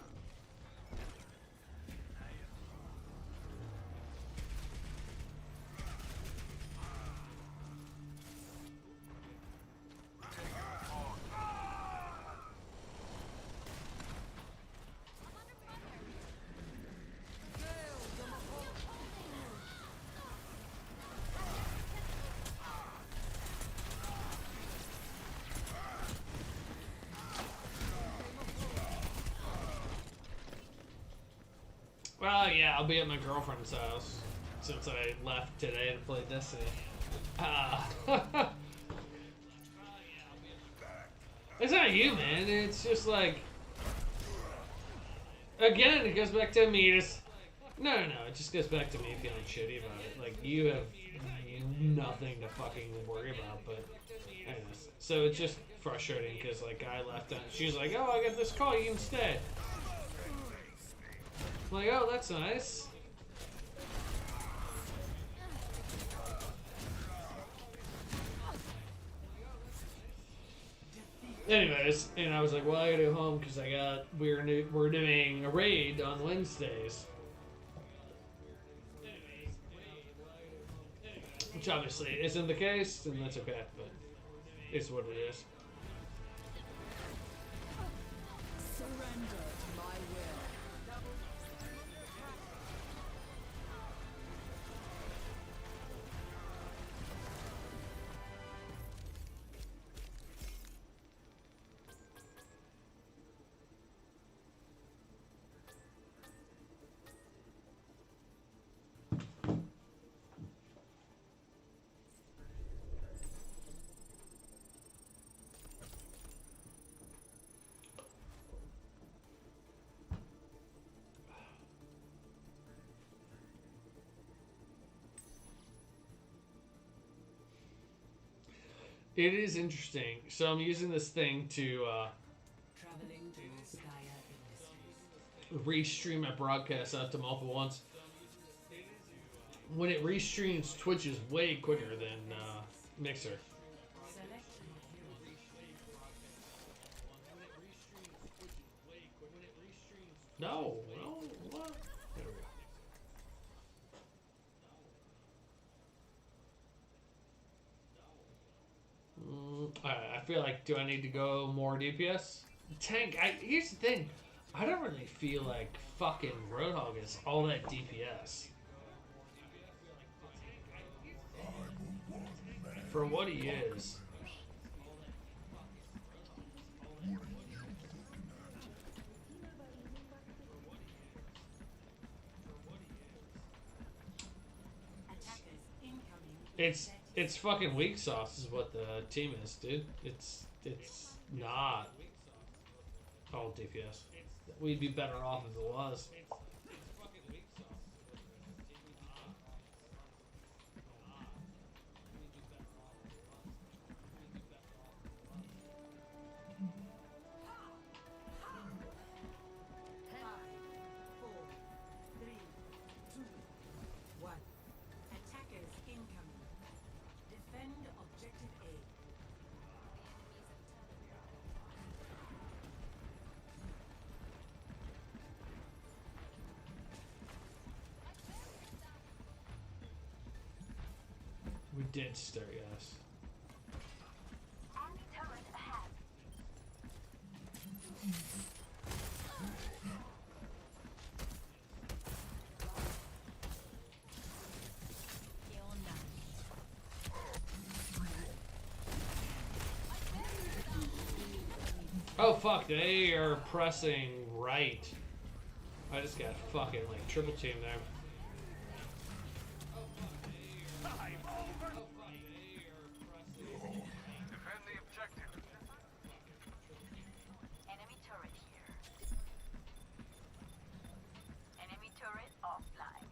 Well, yeah, I'll be at my girlfriend's house since I left today to play Destiny. It's not you, man. It's just like, again, it goes back to me. No. It just goes back to me feeling shitty about it. Like, you have nothing to fucking worry about, but anyways. So it's just frustrating because, like, I left and she's like, oh, I got this call, you can stay. I'm like, oh, that's nice. Anyways, and I was like, well, I gotta go home because we're doing a raid on Wednesdays. Which obviously isn't the case, and that's okay, but it's what it is. Surrender to my will. It is interesting. So I'm using this thing to Traveling to Skya Industries. restream my broadcast out to multiple ones. When it restreams, Twitch is way quicker than Mixer. Select your hero. No, what? There we go. I feel like, do I need to go more DPS? Tank, here's the thing. I don't really feel like fucking Roadhog is all that DPS. For what he is. Attackers incoming. It's fucking weak sauce is what the team is, dude. It's not all DPS. We'd be better off if it was. Attackers incoming. Defend objective A. We did start, yes. Enemy turret ahead. Oh fuck, they are pressing right. I just got fucking like triple team there. Defend the objective. Enemy turret here. Enemy turret offline.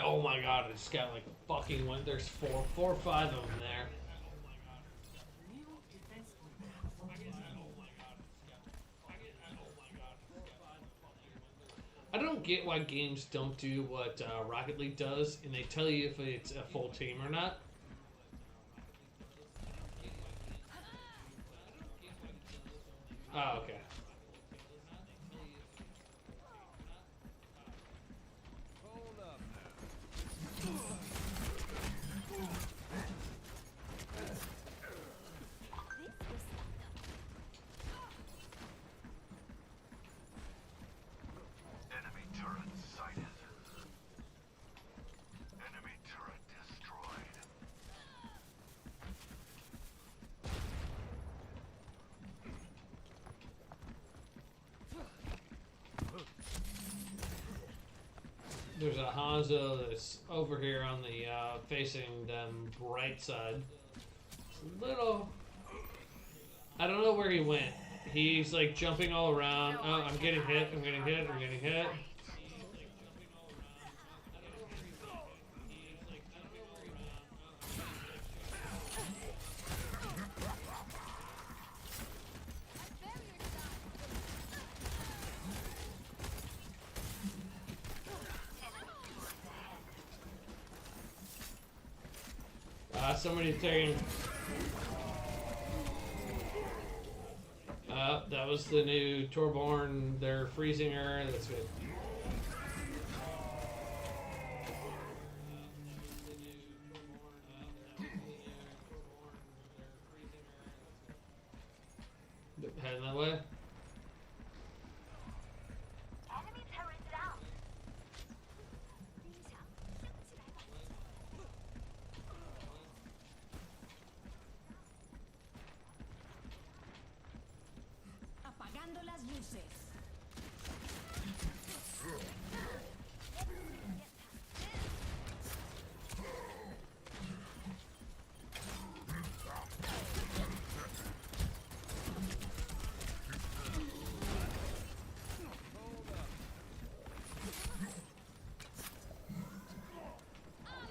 Oh my god, I just got like fucking one. There's four or five of them there. New defense I don't get why games don't do what Rocket League does, and they tell you if it's a full team or not. Oh, okay. Hold up now. There's a Hanzo that's over here on the facing them right side. It's a little. I don't know where he went. He's like jumping all around. Oh, I'm getting hit. I'm getting hit. I'm getting hit. Somebody taking. That was the new Torborn. They're freezing her. That's good. Heading that way. Enemy turret down. Apagando las luces.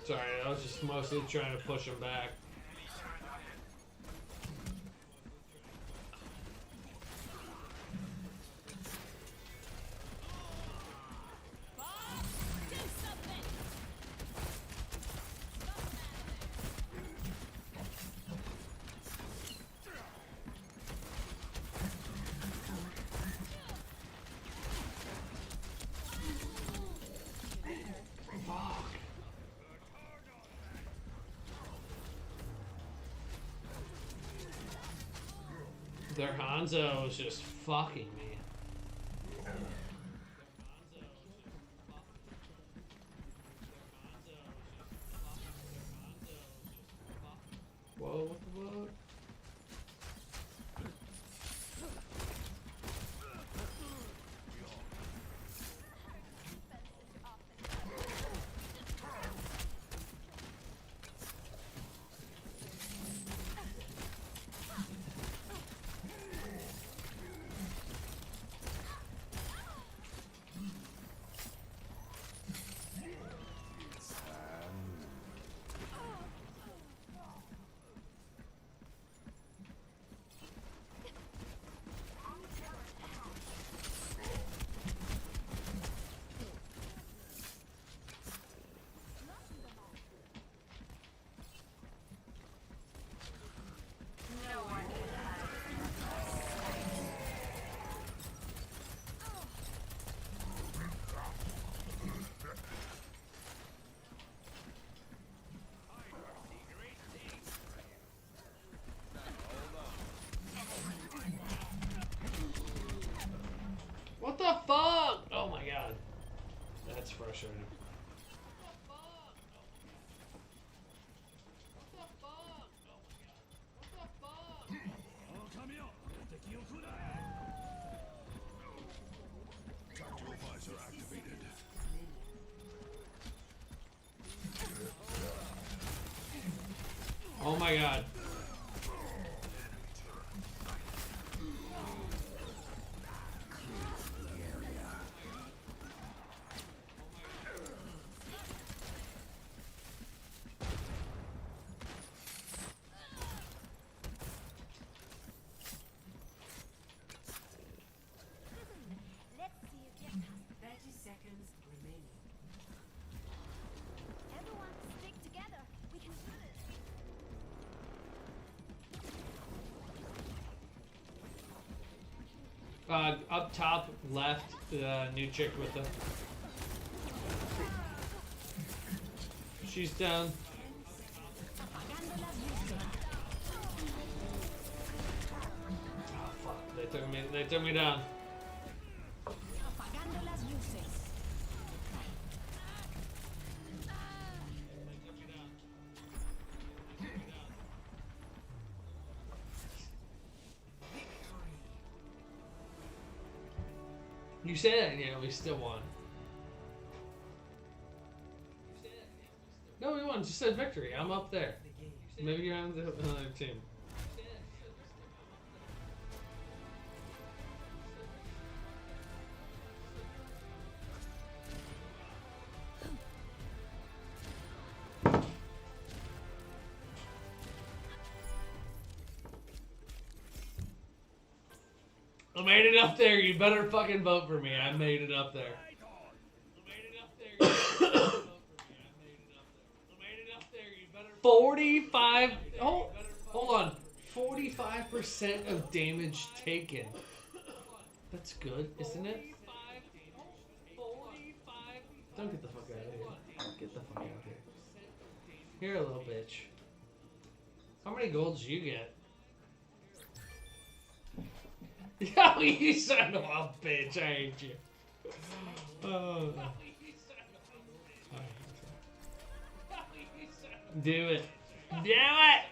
Sorry, I was just mostly trying to push him back. Their Hanzo is just fucking me. Whoa, what the fuck? What the fuck? Oh my god. That's frustrating. Tactical visor activated. Oh my god. Let's see if you're past 30 seconds remaining. everyone. Stick together. We can do this. Up top left, the new chick with the. She's down. Apagando las luces. Oh fuck! They took me down. Apagando las luces. You say that, and yeah, we still won. just said victory. I'm up there. The game. Maybe you're on the another team. I made it up there. You better fucking vote for me. I made it up there. 45. Hold on. 45% of damage taken. That's good, isn't it? Don't get the fuck out of here. Get the fuck out of here. Here, little bitch. How many golds you get? Yo, you son of a bitch, I hate you. Oh. Do it. Do it!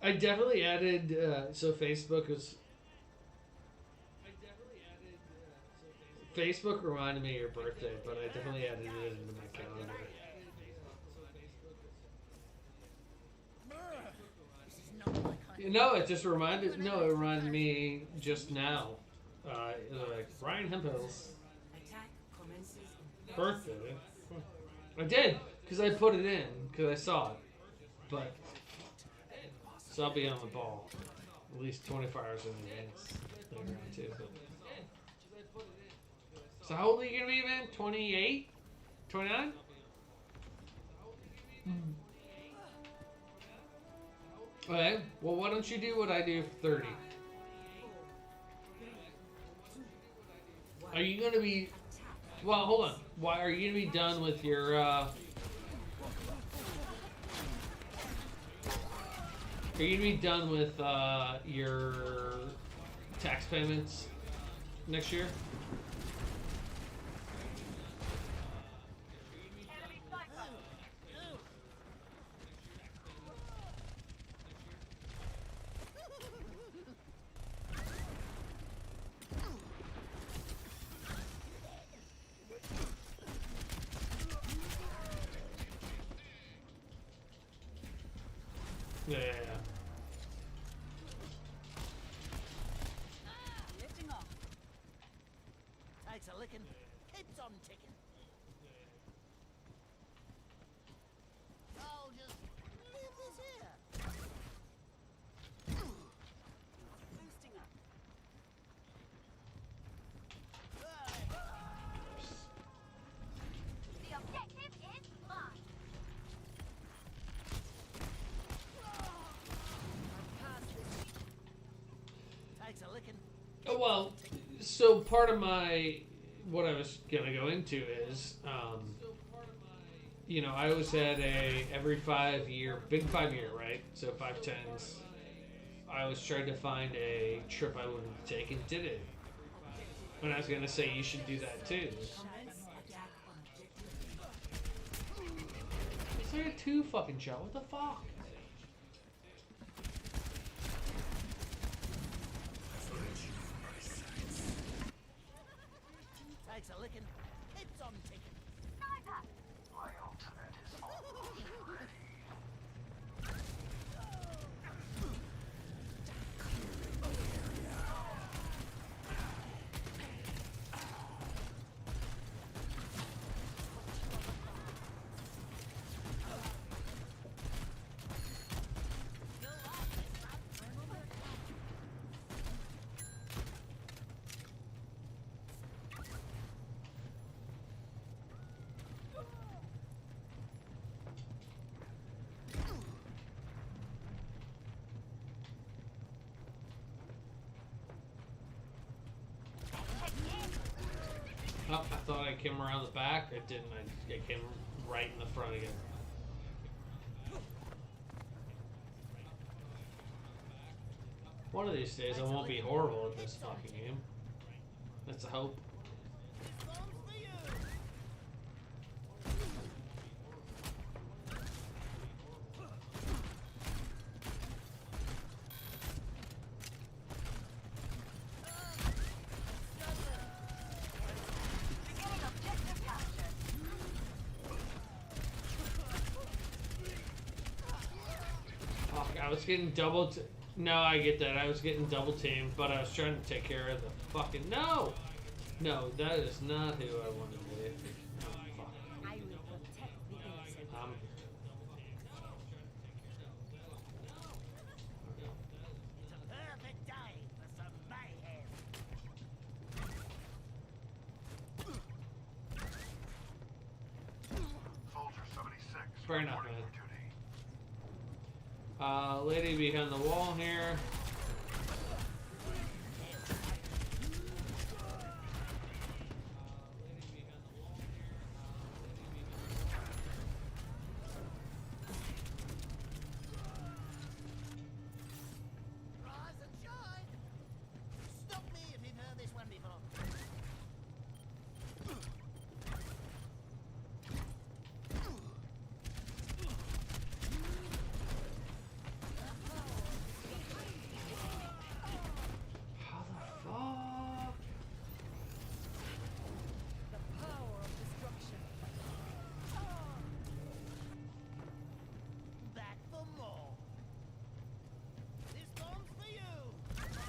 I definitely added, so Facebook was... Facebook reminded me of your birthday, but I definitely added it into my calendar. No, it just reminded. No, it reminded me just now. Like Brian Hempel's Attack commences in birthday. I did because I put it in because I saw it, but so I'll be on the ball at least 24 hours in advance later on too. But. So how old are you gonna be, man? 28? 29? Okay. Well, why don't you do what I do for 30? Are you gonna be? Well, hold on. Why are you gonna be done with your? Are you gonna be done with your tax payments next year? Yeah. Lifting off. Takes a licking, keeps on ticking. I'll just leave this here. Boosting up. The objective is mine. Takes a licking. Oh, well, so part of my what I was gonna go into is, you know, I always had a every 5 year, big 5 year, right? So 5/10s. I always tried to find a trip I wouldn't take and did it. And I was gonna say you should do that too. commence attack on objective. It's like a 2 fucking shot. What the fuck? Takes a licking, keeps on ticking. Sniper. Oh, I thought I came around the back. I didn't. I came right in the front again. One of these days I won't be horrible at this fucking game. That's a hope. I was getting double. No, I get that. I was getting double teamed, but I was trying to take care of the fucking. No! No, that is not who I wanted to be. Oh, fuck. I will protect the innocent. It's a perfect day for some mayhem. Fair enough, man. Lady behind the wall here. Rise and shine. Stop me if you've heard this one before. How the fuck? The power of destruction. Back for more. This bomb's for you.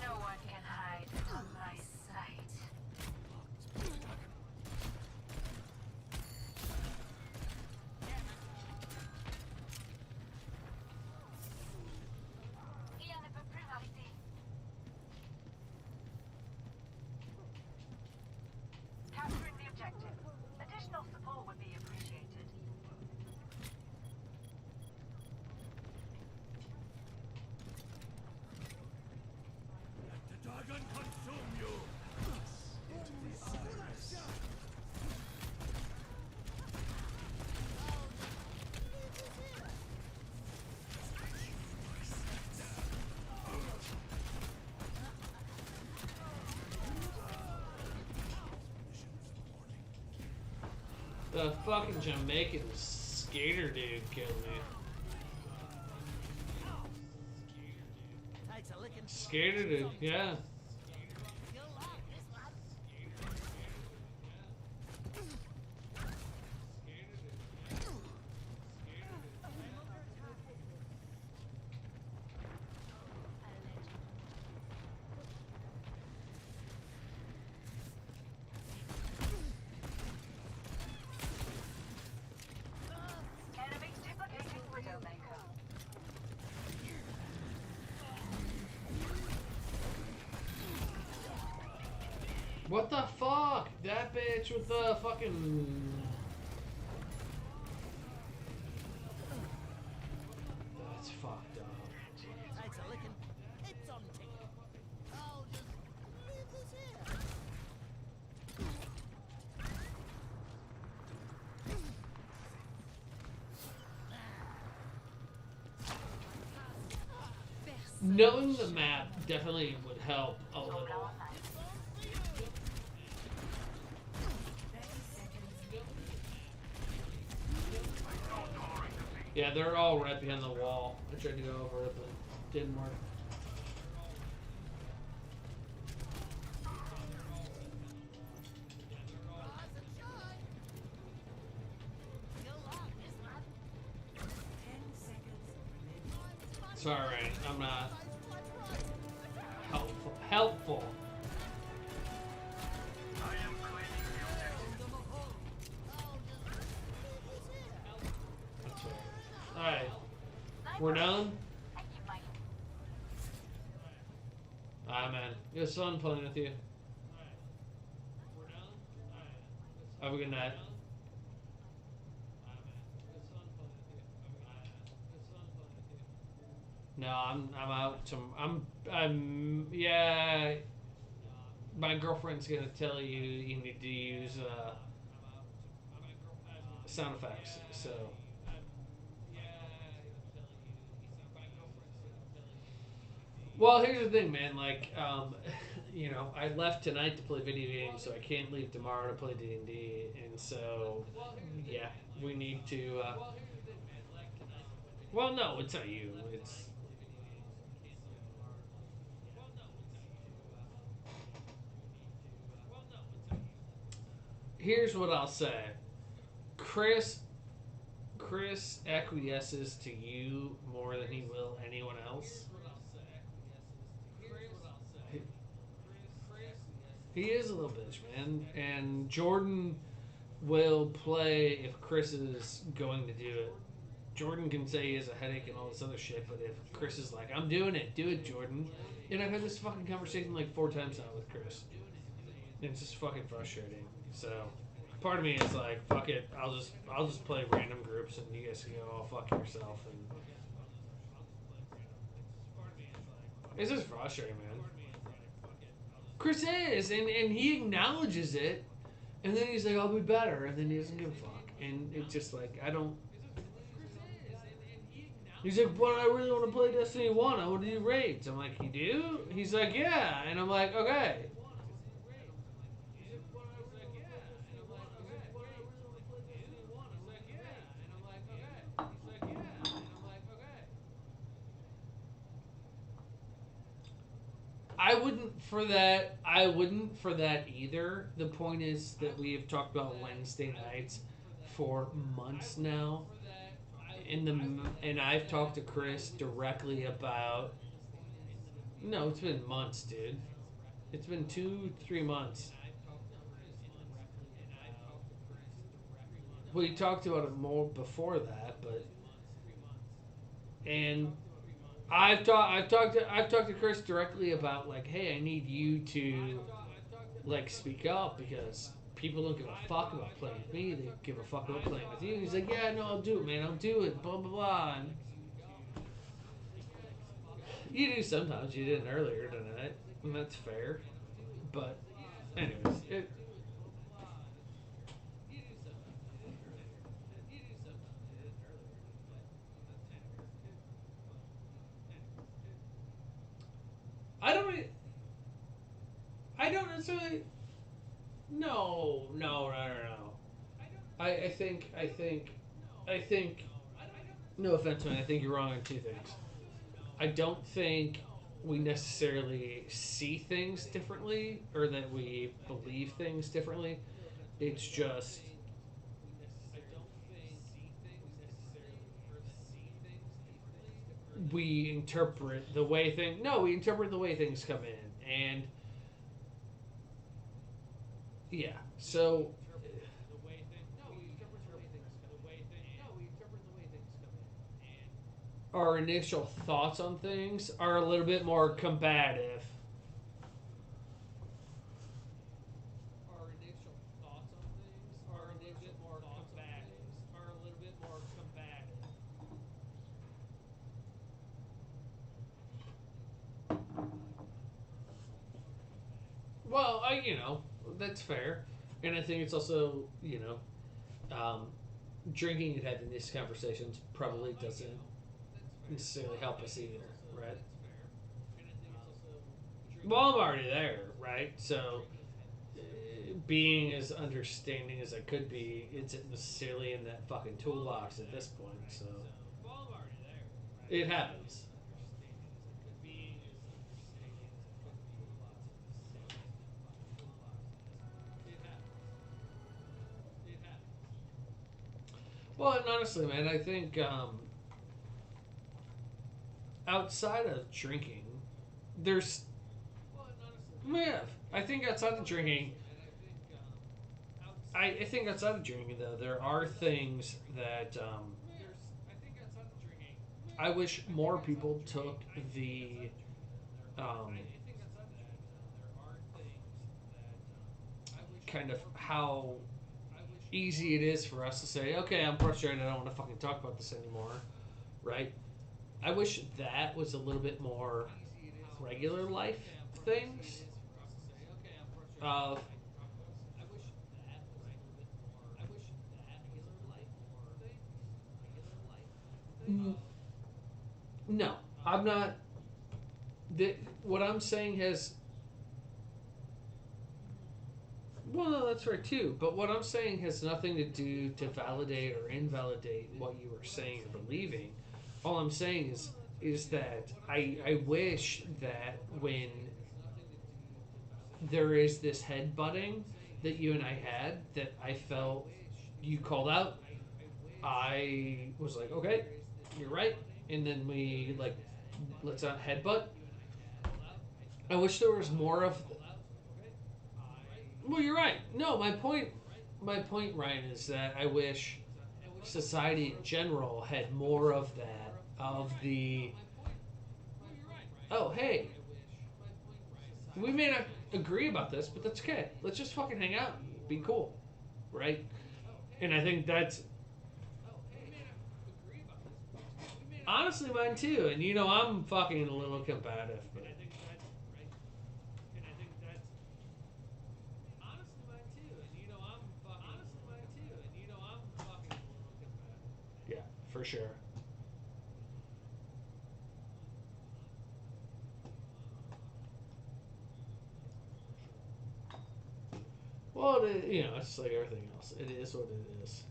No one can hide from my sight. Rien ne peut plus m'arrêter. Capturing the objective. Additional support would be appreciated. The fucking Jamaican skater dude killed me. Takes a licking. Skater dude, yeah. You'll like this one. Enemy duplicating Widowmaker. What the fuck? That bitch with the fucking. That's fucked up. Takes a licking. It's on ticket. I'll just leave this here. Knowing the map definitely would help a little. 30 seconds. Yeah, they're all right behind the wall. I tried to go over it, but didn't work. Rise and shine. You'll like this one. 10 seconds. Sorry, I'm not helpful. That's all right. We're done? Thank you, Mike. Ah, man. It was fun playing with you. Have a good night. No, I'm out. Yeah. My girlfriend's gonna tell you you need to use sound effects. So. Well, here's the thing, man. Like, you know, I left tonight to play video games, so I can't leave tomorrow to play D&D, and so, yeah, we need to. Well, no, it's not you. It's. Here's what I'll say. Chris Chris acquiesces to you more than he will anyone else. He is a little bitch, man. And Jordan will play if Chris is going to do it. Jordan can say he has a headache and all this other shit, but if Chris is like, I'm doing it, do it, Jordan. And I've had this fucking conversation like 4 times now with Chris. And it's just fucking frustrating. So part of me is like, fuck it, I'll just play random groups and you guys can go all fuck yourself. And it's just frustrating, man. Chris is, and he acknowledges it, and then he's like, I'll be better, and then he doesn't give a fuck. And it's just like, I don't. He's like, but I really want to play Destiny 1. I want to do raids. I'm like, you do? He's like, yeah. And I'm like, okay. I wouldn't for that either. The point is that we have talked about Wednesday nights for months now. And I've talked to Chris directly about. No, it's been months, dude. It's been 2-3 months. We talked about it more before that, but and I've talked to Chris directly about like, hey, I need you to like speak up because people don't give a fuck about playing with me. They give a fuck about playing with you. And he's like, yeah, no, I'll do it, man. I'll do it. Blah blah blah. And you do sometimes. You didn't earlier tonight, and that's fair. But anyways, it. I don't. I don't necessarily. No, no, no, no, no. I think. No offense, man. I think you're wrong on 2 things. I don't think we necessarily see things differently or that we believe things differently. It's just we interpret the way things. No, we interpret the way things come in, and yeah. So our initial thoughts on things are a little bit more combative. Well, that's fair, and I think it's also, drinking and having these conversations probably doesn't necessarily help us either, right? Well, I'm already there, right? So, being as understanding as I could be isn't necessarily in that fucking toolbox at this point. So, it happens. Well, and honestly, man, I think outside of drinking, there's yeah. I think outside of drinking, I think outside of drinking though, there are things that I wish more people took the um, kind of how easy it is for us to say, okay, I'm frustrated, I don't want to fucking talk about this anymore, right? I wish that was a little bit more regular life things of no, I'm not. What I'm saying has well, no, that's right too. But what I'm saying has nothing to do to validate or invalidate what you were saying or believing. All I'm saying is that I wish that when there is this head butting that you and I had that I felt you called out I was like, okay, you're right. And then we like, let's not headbutt. I wish there was more of. Well, you're right. No, my point, Ryan, is that I wish society in general had more of that. Of the, oh, hey, we may not agree about this, but that's okay. Let's just fucking hang out and be cool, right? And I think that's honestly mine too. And I'm fucking a little competitive, but yeah, for sure. Well, it's like everything else. It is what it is.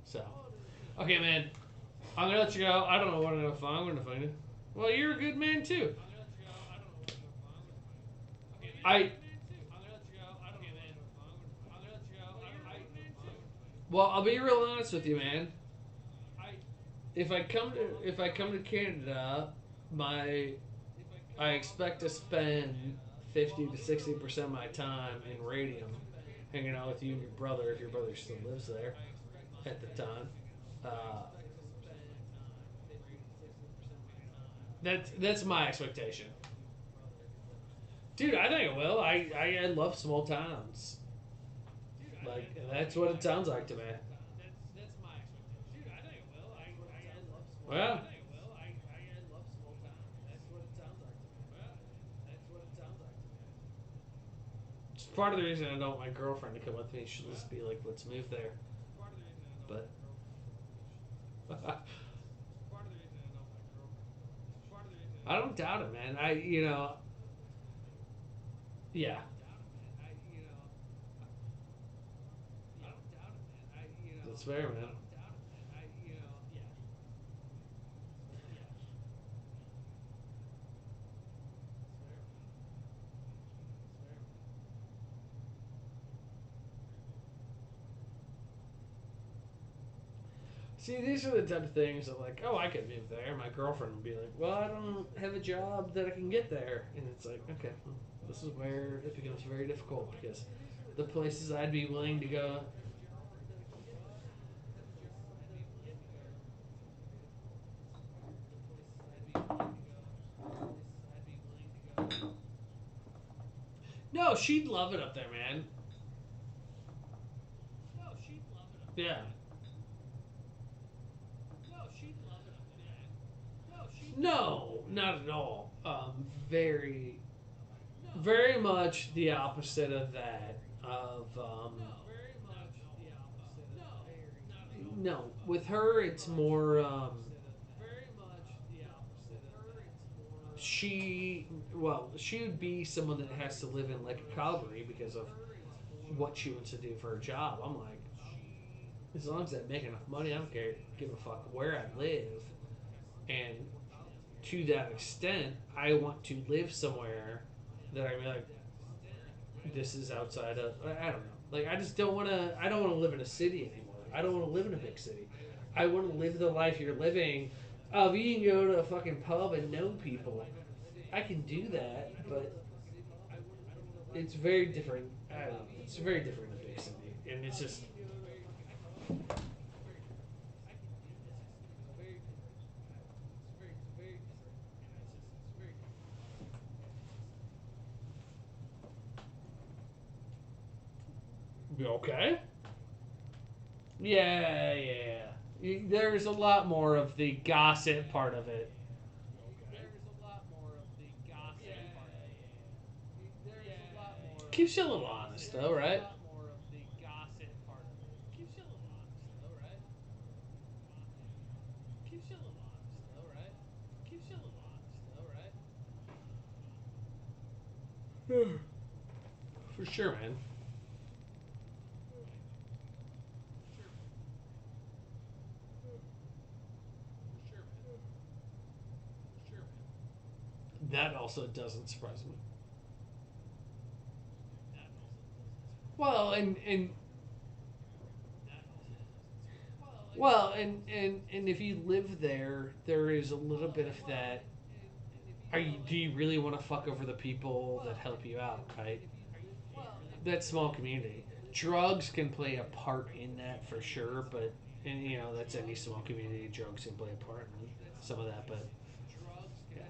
So, okay, man. I'm gonna let you go. I don't know what I'm gonna find. I'm gonna find it. Well, you're a good man too. I. Well, I'll be real honest with you, man. If I come to Canada, my I expect to spend 50 to 60% of my time in Radium, hanging out with you and your brother, if your brother still lives there at the time. Uh, that's my expectation, dude. I think it will. I love small towns. Like that's what it sounds like to me. Well, it's part of the reason I don't want my girlfriend to come with me. She'll just be like, "Let's move there." But I don't doubt it, man. Yeah, that's fair, man. See, these are the type of things that, like, oh, I could move there. My girlfriend would be like, well, I don't have a job that I can get there. And it's like, okay, well, this is where it becomes very difficult because the places I'd be willing to go. No, she'd love it up there, man. Yeah. No, not at all. Very, very much the opposite of that. No, with her, it's more. She would be someone that has to live in like a Calgary because of what she wants to do for her job. I'm like, as long as I make enough money, I don't care, give a fuck where I live. And to that extent, I want to live somewhere that I like. This is outside of. I don't know. Like I just don't want to. I don't want to live in a city anymore. I don't want to live in a big city. I want to live the life you're living. Of you can go to a fucking pub and know people. I can do that, but it's very different. I don't know. It's very different in a big city, and it's just. Okay. Yeah, yeah. There's a lot more of the gossip part of it. Keeps you a little honest, though, right? For sure, man. That also doesn't surprise me. Well, and if you live there, there is a little bit of that. Do you really want to fuck over the people that help you out, right? That small community. Drugs can play a part in that for sure, but and that's any small community. Drugs can play a part in some of that, but yeah.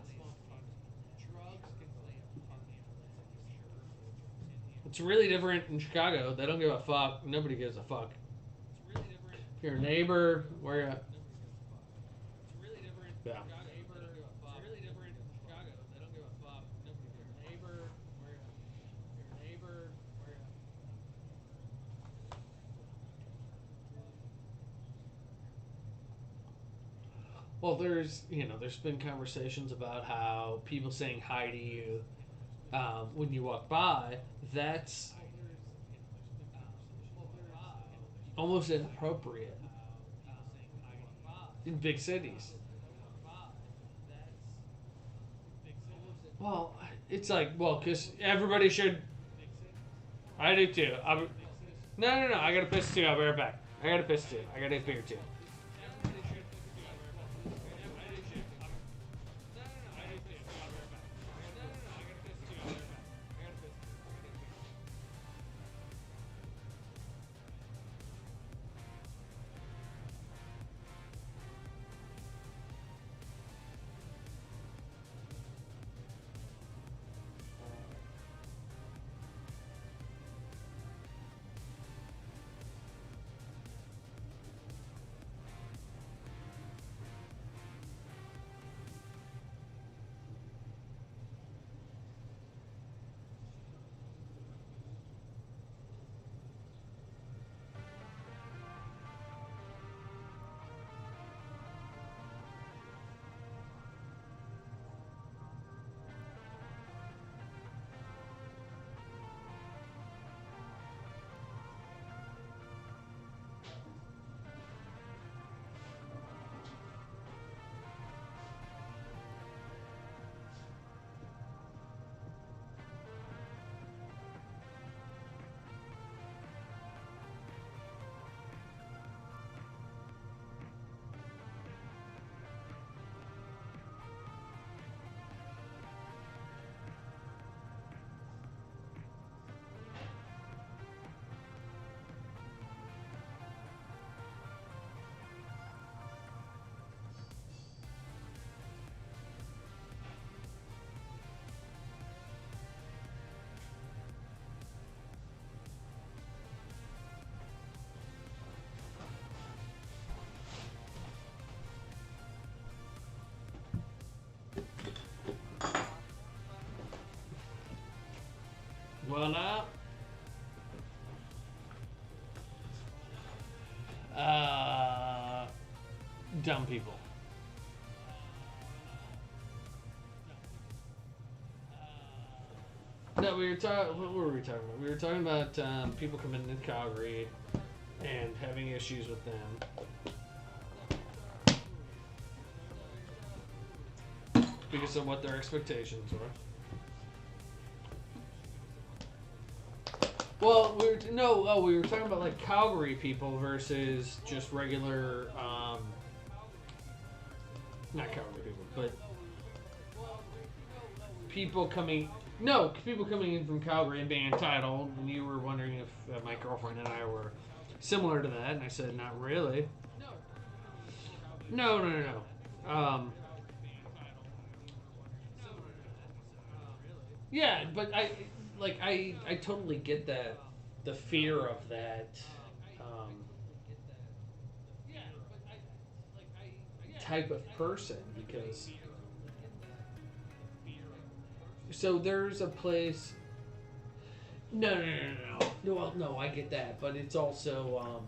It's really different in Chicago. They don't give a fuck. Nobody gives a fuck. If you're a neighbor, where you? Yeah. Well, there's been conversations about how people saying hi to you when you walk by, that's almost inappropriate in big cities. Well, it's like, well, because everybody should. I do too. No. I gotta piss too. I'll be right back. I gotta piss too. I gotta beer too. Well, now, dumb people. No, we were talking. What were we talking about? We were talking about people coming into Calgary and having issues with them because of what their expectations were. Well, we were talking about like Calgary people versus just regular, not Calgary people, but people coming in from Calgary and being entitled. And you were wondering if my girlfriend and I were similar to that, and I said not really. No. Yeah, but I totally get that, the fear of that type of person, because so there's a place. No. Well, no, I get that, but it's also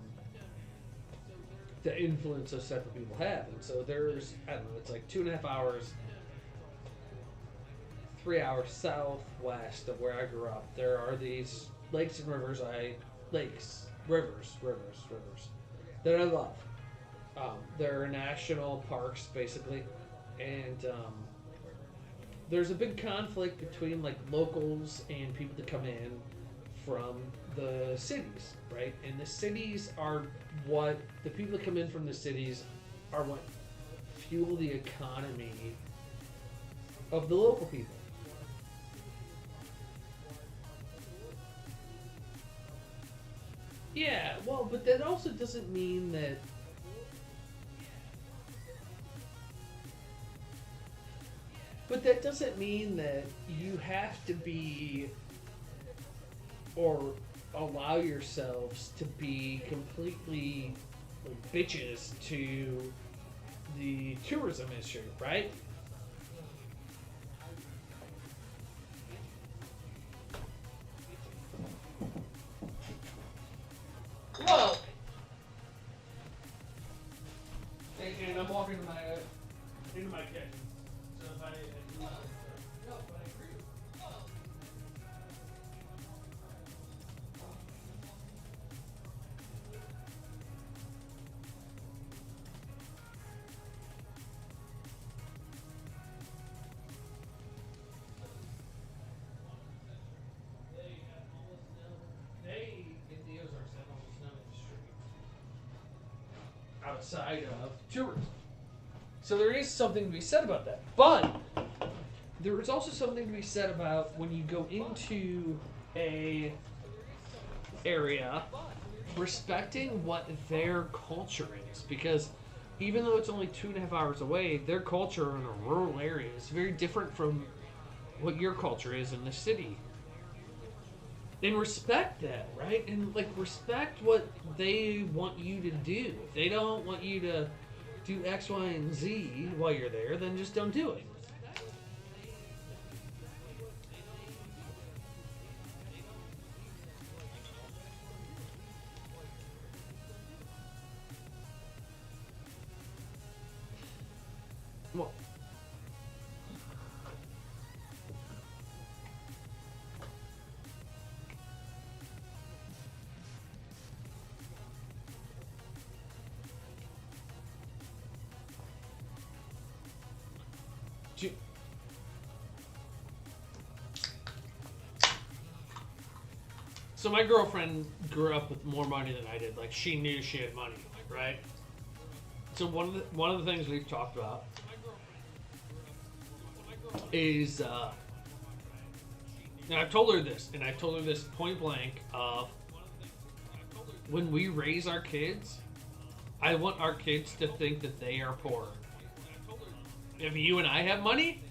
the influence those type of people have, and so there's, I don't know, it's like 2.5 hours. 3 hours southwest of where I grew up, there are these lakes and rivers. Rivers that I love. They're national parks, basically, and there's a big conflict between like locals and people that come in from the cities, right? And the cities are what the people that come in from the cities are what fuel the economy of the local people. Yeah, well, but that also doesn't mean that. But that doesn't mean that you have to be or allow yourselves to be completely like, bitches to the tourism issue, right? Well, and I'm walking into my kitchen. So if I no, but I agree. They in the Ozarks have almost no industry outside of tourism. So there is something to be said about that. But there is also something to be said about when you go into a area respecting what their culture is. Because even though it's only 2.5 hours away, their culture in a rural area is very different from what your culture is in the city. And respect that, right? And like respect what they want you to do. If they don't want you to do X, Y, and Z while you're there, then just don't do it. Well, do you- so my girlfriend grew up with more money than I did. Like she knew she had money, right? So one of the things we've talked about is, and I've told her this, and I've told her this point blank of when we raise our kids, I want our kids to think that they are poor. If you and I have money,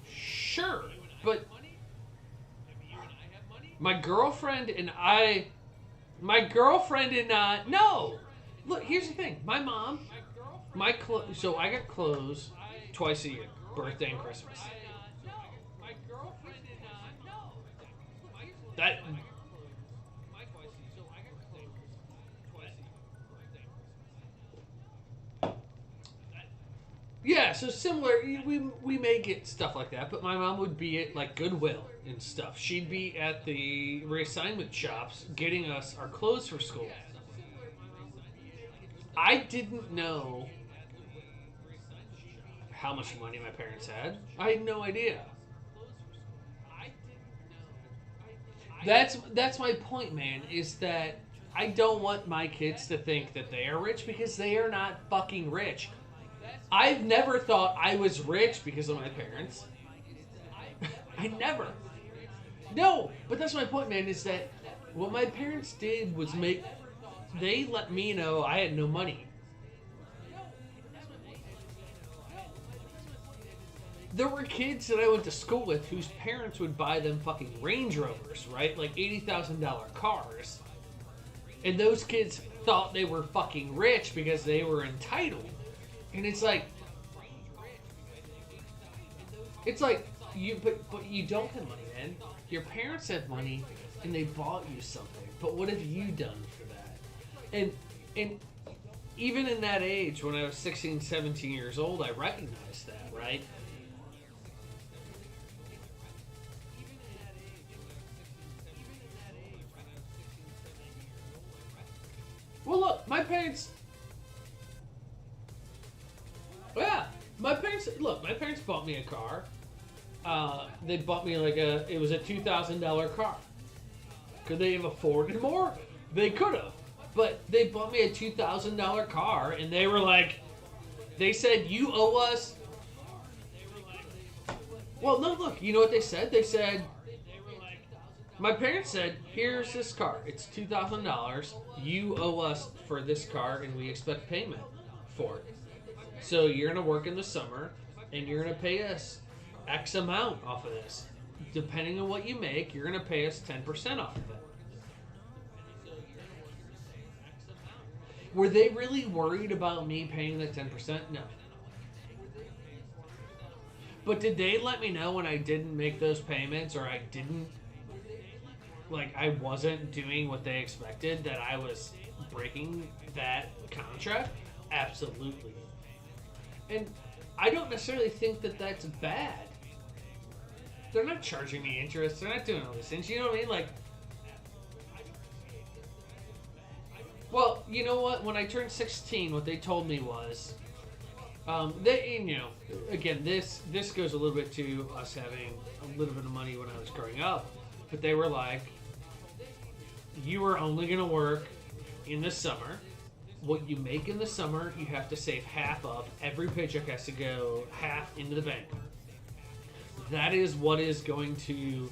sure, but my girlfriend and I, no. Look, here's the thing. My mom, so I got clothes twice a year, birthday and Christmas. That. Yeah, so similar. We may get stuff like that, but my mom would be at like Goodwill and stuff. She'd be at the reassignment shops getting us our clothes for school. I didn't know how much money my parents had. I had no idea. That's my point, man, is that I don't want my kids to think that they are rich because they are not fucking rich. I've never thought I was rich because of my parents. I never. No, but that's my point, man, is that what my parents did was they let me know I had no money. There were kids that I went to school with whose parents would buy them fucking Range Rovers, right? Like $80,000 cars. And those kids thought they were fucking rich because they were entitled. And it's like but you don't have money, man. Your parents have money and they bought you something. But what have you done for that? And even in that age, when I was 16, 17 years old, I recognized that, right? Well, look, my parents. Yeah, my parents bought me a car. they bought me like it was a $2,000 car. Could they have afforded more? They could have. But they bought me a $2,000 car, and they were like, they said, you owe us. Well, no, look, you know what they said? They said, my parents said, here's this car. It's $2,000. You owe us for this car, and we expect payment for it. So you're going to work in the summer, and you're going to pay us X amount off of this. Depending on what you make, you're going to pay us 10% off of it. Were they really worried about me paying the 10%? No. But did they let me know when I didn't make those payments, or I didn't, like, I wasn't doing what they expected, that I was breaking that contract? Absolutely. And I don't necessarily think that that's bad. They're not charging me interest. They're not doing all these things. You know what I mean? Like, well, you know what? When I turned 16, what they told me was, they, you know, again, this goes a little bit to us having a little bit of money when I was growing up, but they were like, you are only going to work in the summer. What you make in the summer, you have to save half of. Every paycheck has to go half into the bank. That is what is going to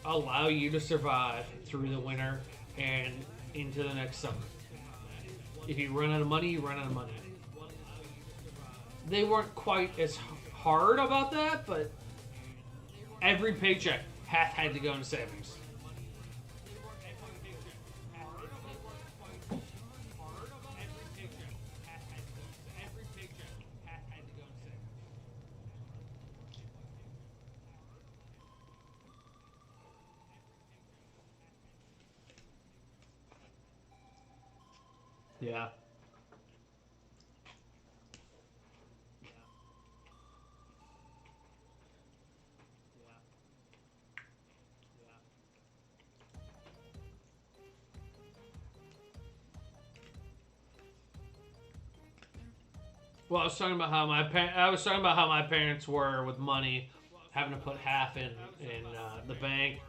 allow you to survive through the winter and into the next summer. If you run out of money, you run out of money. They weren't quite as hard about that, but every paycheck half had to go into savings. Yeah. Well, I was talking about how my parents were with money, having to put half in the bank.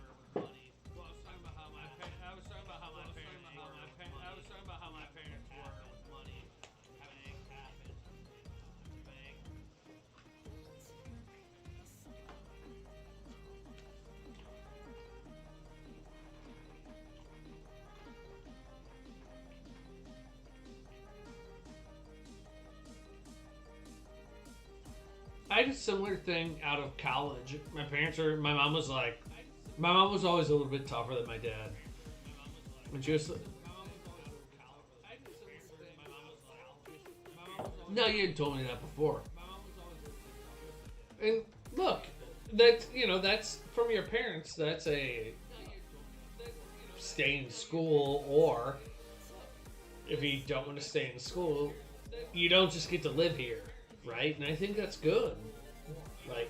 I had a similar thing out of college. My mom was always a little bit tougher than my dad. And she was, no, you had told me that before. And look, that's from your parents. That's a stay in school, or if you don't want to stay in school, you don't just get to live here. Right? And I think that's good. Like,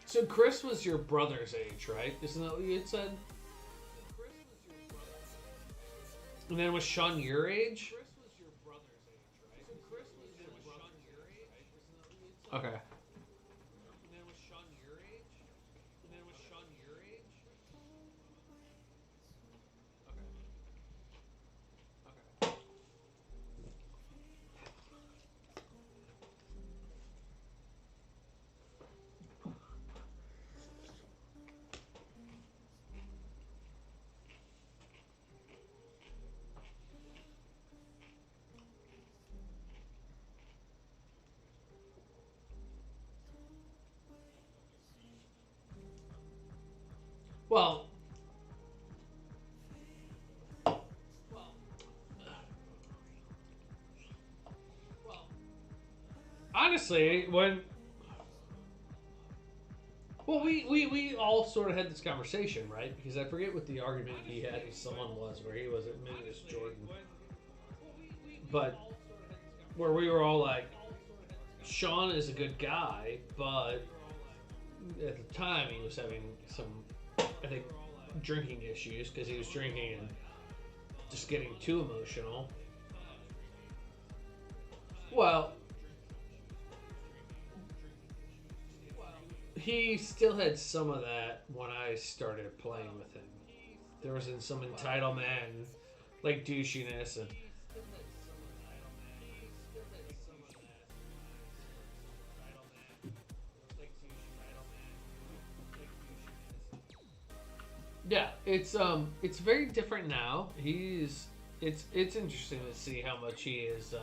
so Chris was your brother's age, right? Isn't that what you had said? And then was Sean your age? Okay. Well, honestly, Well, we all sort of had this conversation, right? Because I forget what the argument he had with someone was, where he was admitting this Jordan, but where we were all like, Sean is a good guy, but at the time he was having some, I think, drinking issues because he was drinking and just getting too emotional. Well, he still had some of that when I started playing with him. There was some entitlement and like douchiness and yeah, it's very different now. It's interesting to see how much he is